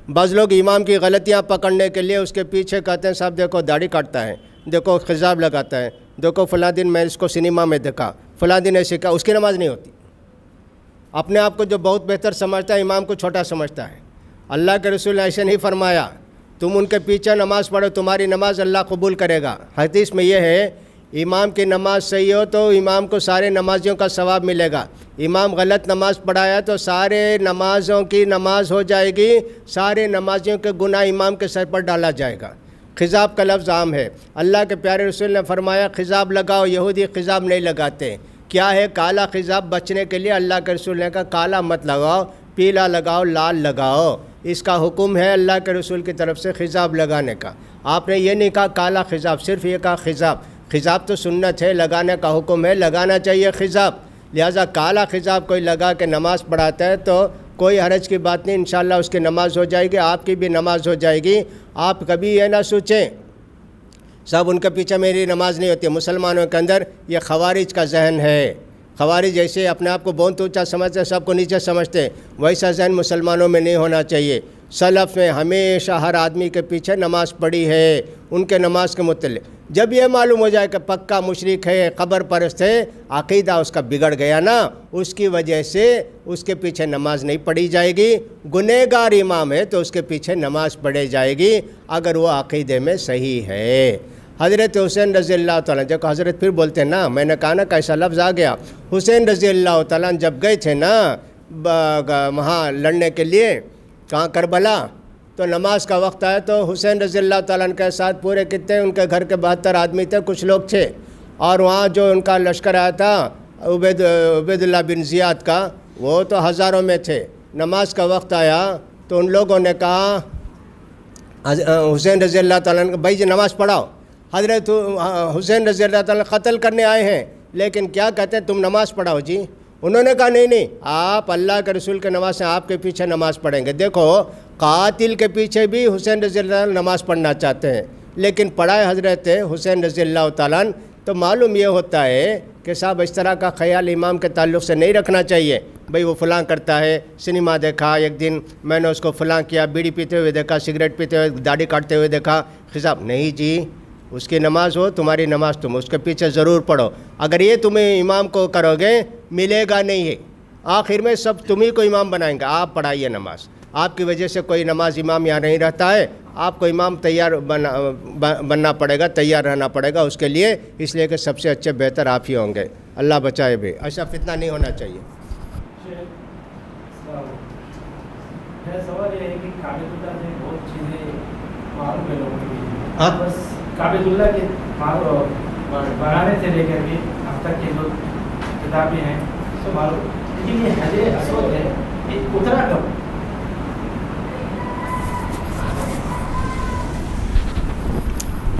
بعض لوگ امام کی غلطیاں پکڑنے کے لیے اس کے پیچھے کہتے ہیں صاحب دیکھو داڑھی کاٹتا ہے، دیکھو خضاب لگاتا ہے، دیکھو فلاں دن میں اس کو سنیما میں دیکھا، فلاں دن ایسے کہا، اس کی نماز نہیں ہوتی۔ اپنے آپ کو جو بہت بہتر سمجھتا ہے امام کو چھوٹا سمجھتا ہے۔ اللہ کے رسول نے ایسے نہیں فرمایا تم ان کے پیچھے نماز پڑھو تمہاری نماز اللہ قبول کرے گا۔ حدیث میں یہ ہے امام کی نماز صحیح ہو تو امام کو سارے نمازیوں کا ثواب ملے گا، امام غلط نماز پڑھایا تو سارے نمازوں کی نماز ہو جائے گی، سارے نمازیوں کے گناہ امام کے سر پر ڈالا جائے گا۔ خضاب کا لفظ عام ہے، اللہ کے پیارے رسول نے فرمایا خضاب لگاؤ، یہودی خضاب نہیں لگاتے۔ کیا ہے کالا خضاب بچنے کے لیے اللہ کے رسول نے کہا کالا مت لگاؤ، پیلا لگاؤ، لال لگاؤ، اس کا حکم ہے اللہ کے رسول کی طرف سے خضاب لگانے کا۔ آپ نے یہ نہیں کہا کالا خضاب، صرف یہ کہا خضاب۔ خضاب تو سنت ہے، لگانے کا حکم ہے، لگانا چاہیے خضاب۔ لہٰذا کالا خضاب کوئی لگا کے نماز پڑھاتا ہے تو کوئی حرج کی بات نہیں، انشاءاللہ اس کی نماز ہو جائے گی، آپ کی بھی نماز ہو جائے گی۔ آپ کبھی یہ نہ سوچیں صاحب ان کے پیچھے میری نماز نہیں ہوتی۔ مسلمانوں کے اندر یہ خوارج کا ذہن ہے، خوارج جیسے اپنے آپ کو بہت اونچا سمجھتے سب کو نیچے سمجھتے، ویسا ذہن مسلمانوں میں نہیں ہونا چاہیے۔ سلف میں ہمیشہ ہر آدمی کے پیچھے نماز پڑھی ہے، ان کے نماز کے متعلق۔ جب یہ معلوم ہو جائے کہ پکا مشرک ہے، قبر پرست ہے، عقیدہ اس کا بگڑ گیا نا، اس کی وجہ سے اس کے پیچھے نماز نہیں پڑھی جائے گی۔ گنہگار امام ہے تو اس کے پیچھے نماز پڑھی جائے گی اگر وہ عقیدے میں صحیح ہے۔ حضرت حسین رضی اللہ تعالیٰ، جب حضرت پھر بولتے ہیں نا، میں نے کہا نا کیسا لفظ آ گیا، حسین رضی اللہ تعالیٰ جب گئے تھے نا وہاں لڑنے کے لیے کہاں کربلا، تو نماز کا وقت آیا تو حسین رضی اللہ تعالیٰ کے ساتھ پورے کتنے ان کے گھر کے 72 آدمی تھے، کچھ لوگ تھے، اور وہاں جو ان کا لشکر آیا تھا عبید اللہ بن زیاد کا، وہ تو ہزاروں میں تھے۔ نماز کا وقت آیا تو ان لوگوں نے کہا حسین رضی اللہ تعالیٰ نے بھائی جی نماز پڑھاؤ۔ حضرت حسین رضی اللہ تعالیٰ قتل کرنے آئے ہیں لیکن کیا کہتے ہیں تم نماز پڑھاؤ جی۔ انہوں نے کہا نہیں آپ اللہ کے رسول کے نماز سے آپ کے پیچھے نماز پڑھیں گے. دیکھو قاتل کے پیچھے بھی حسین رضی اللہ عنہ نماز پڑھنا چاہتے ہیں, لیکن پڑھائے حضرت حسین رضی اللہ تعالیٰ عنہ. تو معلوم یہ ہوتا ہے کہ صاحب اس طرح کا خیال امام کے تعلق سے نہیں رکھنا چاہیے. بھئی وہ فلاں کرتا ہے, سنیما دیکھا ایک دن میں نے اس کو فلاں کیا, بیڑی پیتے ہوئے دیکھا, سگریٹ پیتے ہوئے, داڑھی کاٹتے ہوئے دیکھا, خطاب نہیں جی. اس کی نماز ہو, تمہاری نماز تم اس کے پیچھے ضرور پڑھو. اگر یہ تمہیں امام کو کرو گے ملے گا نہیں ہے, آخر میں سب تمہیں کو امام بنائیں گے. آپ پڑھائیے نماز, آپ کی وجہ سے کوئی نماز امام یہاں نہیں رہتا ہے, آپ کو امام تیار بننا پڑے گا, تیار رہنا پڑے گا اس کے لیے, اس لیے کہ سب سے اچھے بہتر آپ ہی ہوں گے. اللہ بچائے بھی, ایسا فتنہ نہیں ہونا چاہیے. سوال یہ ہے کہ کعبۃ اللہ میں بہت چیزیں معلوم ہے لوگوں کی, بس کعبۃ اللہ کے بنانے سے لے کر کے اب تک کے جو کتابیں ہیں سب معلوم, لیکن یہ حجر اسود ہے یہ اترا کب؟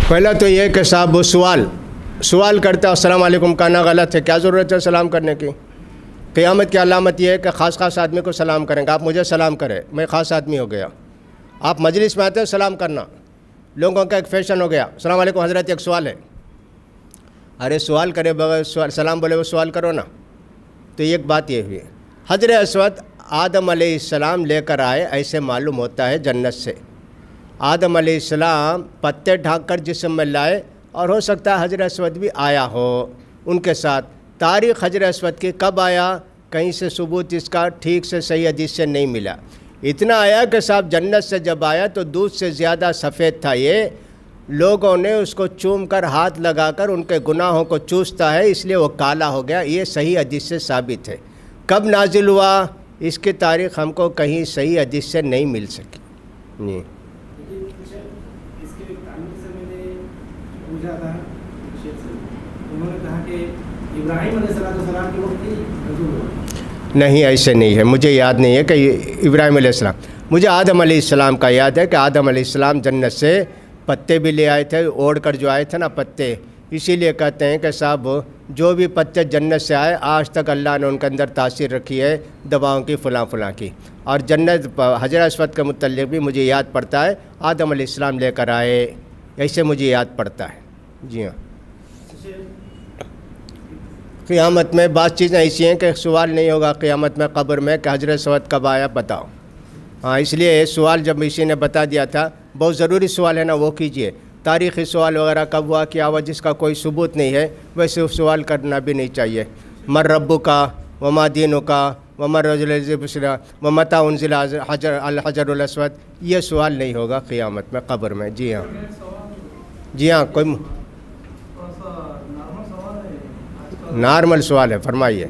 پہلا تو یہ کہ صاحب وہ سوال کرتا السلام علیکم کہنا غلط ہے, کیا ضرورت ہے سلام کرنے کی؟ قیامت کی علامت یہ ہے کہ خاص آدمی کو سلام کریں گے. آپ مجھے سلام کریں, میں خاص آدمی ہو گیا. آپ مجلس میں آتے ہیں سلام کرنا لوگوں کا ایک فیشن ہو گیا. السلام علیکم حضرت ایک سوال ہے. ارے سوال کرے بغیر سلام بولے وہ سوال کرو نا. تو ایک بات یہ ہوئی, حجر اسود آدم علیہ السلام لے کر آئے ایسے معلوم ہوتا ہے جنت سے. آدم علیہ السلام پتے ڈھانک کر جسم میں لائے, اور ہو سکتا ہے حجر اسود بھی آیا ہو ان کے ساتھ. تاریخ حجر اسود کی کب آیا کہیں سے ثبوت اس کا ٹھیک سے صحیح حدیث سے نہیں ملا. اتنا آیا کہ صاحب جنت سے جب آیا تو دودھ سے زیادہ سفید تھا. یہ لوگوں نے اس کو چوم کر ہاتھ لگا کر ان کے گناہوں کو چوستا ہے, اس لیے وہ کالا ہو گیا. یہ صحیح حدیث سے ثابت ہے. کب نازل ہوا اس کی تاریخ ہم کو کہیں صحیح حدیث سے نہیں مل سکی. جی اس کے تعلق سے میں نے پوچھا تھا شیخ سے, انہوں نے کہا کہ ابراہیم علیہ السلام کے وقت ہی نزول ہوا. نہیں ایسے نہیں ہے, مجھے یاد نہیں ہے کہ ابراہیم علیہ السلام. مجھے آدم علیہ السلام کا یاد ہے کہ آدم علیہ السلام جنت سے پتے بھی لے آئے تھے, اوڑھ کر جو آئے تھے نا پتے, اسی لیے کہتے ہیں کہ صاحب جو بھی پتے جنت سے آئے آج تک اللہ نے ان کے اندر تاثیر رکھی ہے دواؤں کی فلاں کی. اور جنت حجر اسود کے متعلق بھی مجھے یاد پڑتا ہے آدم علیہ السلام لے کر آئے, ایسے مجھے یاد پڑتا ہے. جی ہاں. قیامت میں بعض چیزیں ایسی ہیں کہ سوال نہیں ہوگا قیامت میں قبر میں کہ حجر اسود کب آیا بتاؤ. ہاں اس لیے سوال جب اسی نے بتا دیا تھا, بہت ضروری سوال ہے نا وہ کیجئے. تاریخی سوال وغیرہ کب ہوا کیا ہوا جس کا کوئی ثبوت نہیں ہے ویسے سوال کرنا بھی نہیں چاہیے. مر ربو کا وما دینو کا ومر رجل بشرا ومتا انزل الحجر الاسود, یہ سوال نہیں ہوگا قیامت میں قبر میں. جی ہاں جی ہاں کوئی نارمل سوال ہے, فرمائیے.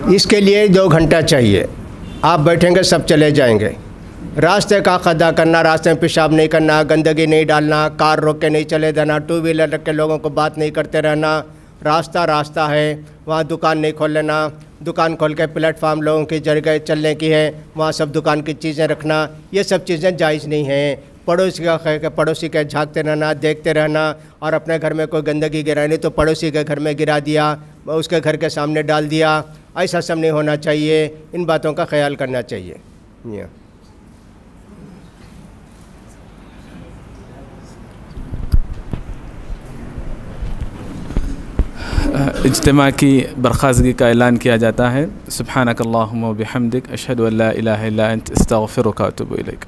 اس کے لیے 2 گھنٹہ چاہیے. آپ بیٹھیں گے سب چلے جائیں گے. راستے کا ادا کرنا, راستے میں پیشاب نہیں کرنا, گندگی نہیں ڈالنا, کار روک کے نہیں چلے دینا, 2 ویلر رکھ کے لوگوں کو بات نہیں کرتے رہنا. راستہ ہے, وہاں دکان نہیں کھول لینا. دکان کھول کے پلیٹ فارم لوگوں کی جگہ چلنے کی ہے, وہاں سب دکان کی چیزیں رکھنا, یہ سب چیزیں جائز نہیں ہیں. پڑوسی کے جھانکتے رہنا, دیکھتے رہنا, اور اپنے گھر میں کوئی گندگی گرانی تو پڑوسی کے گھر میں گرا دیا, اس کے گھر کے سامنے ڈال دیا, ایسا سب نہیں ہونا چاہیے. ان باتوں کا خیال کرنا چاہیے. اجتماع کی برخاستگی کا اعلان کیا جاتا ہے. سبحانک اللہم و بحمدک اشہد ان لا الہ الا انت استغفرک و اتوب الیک.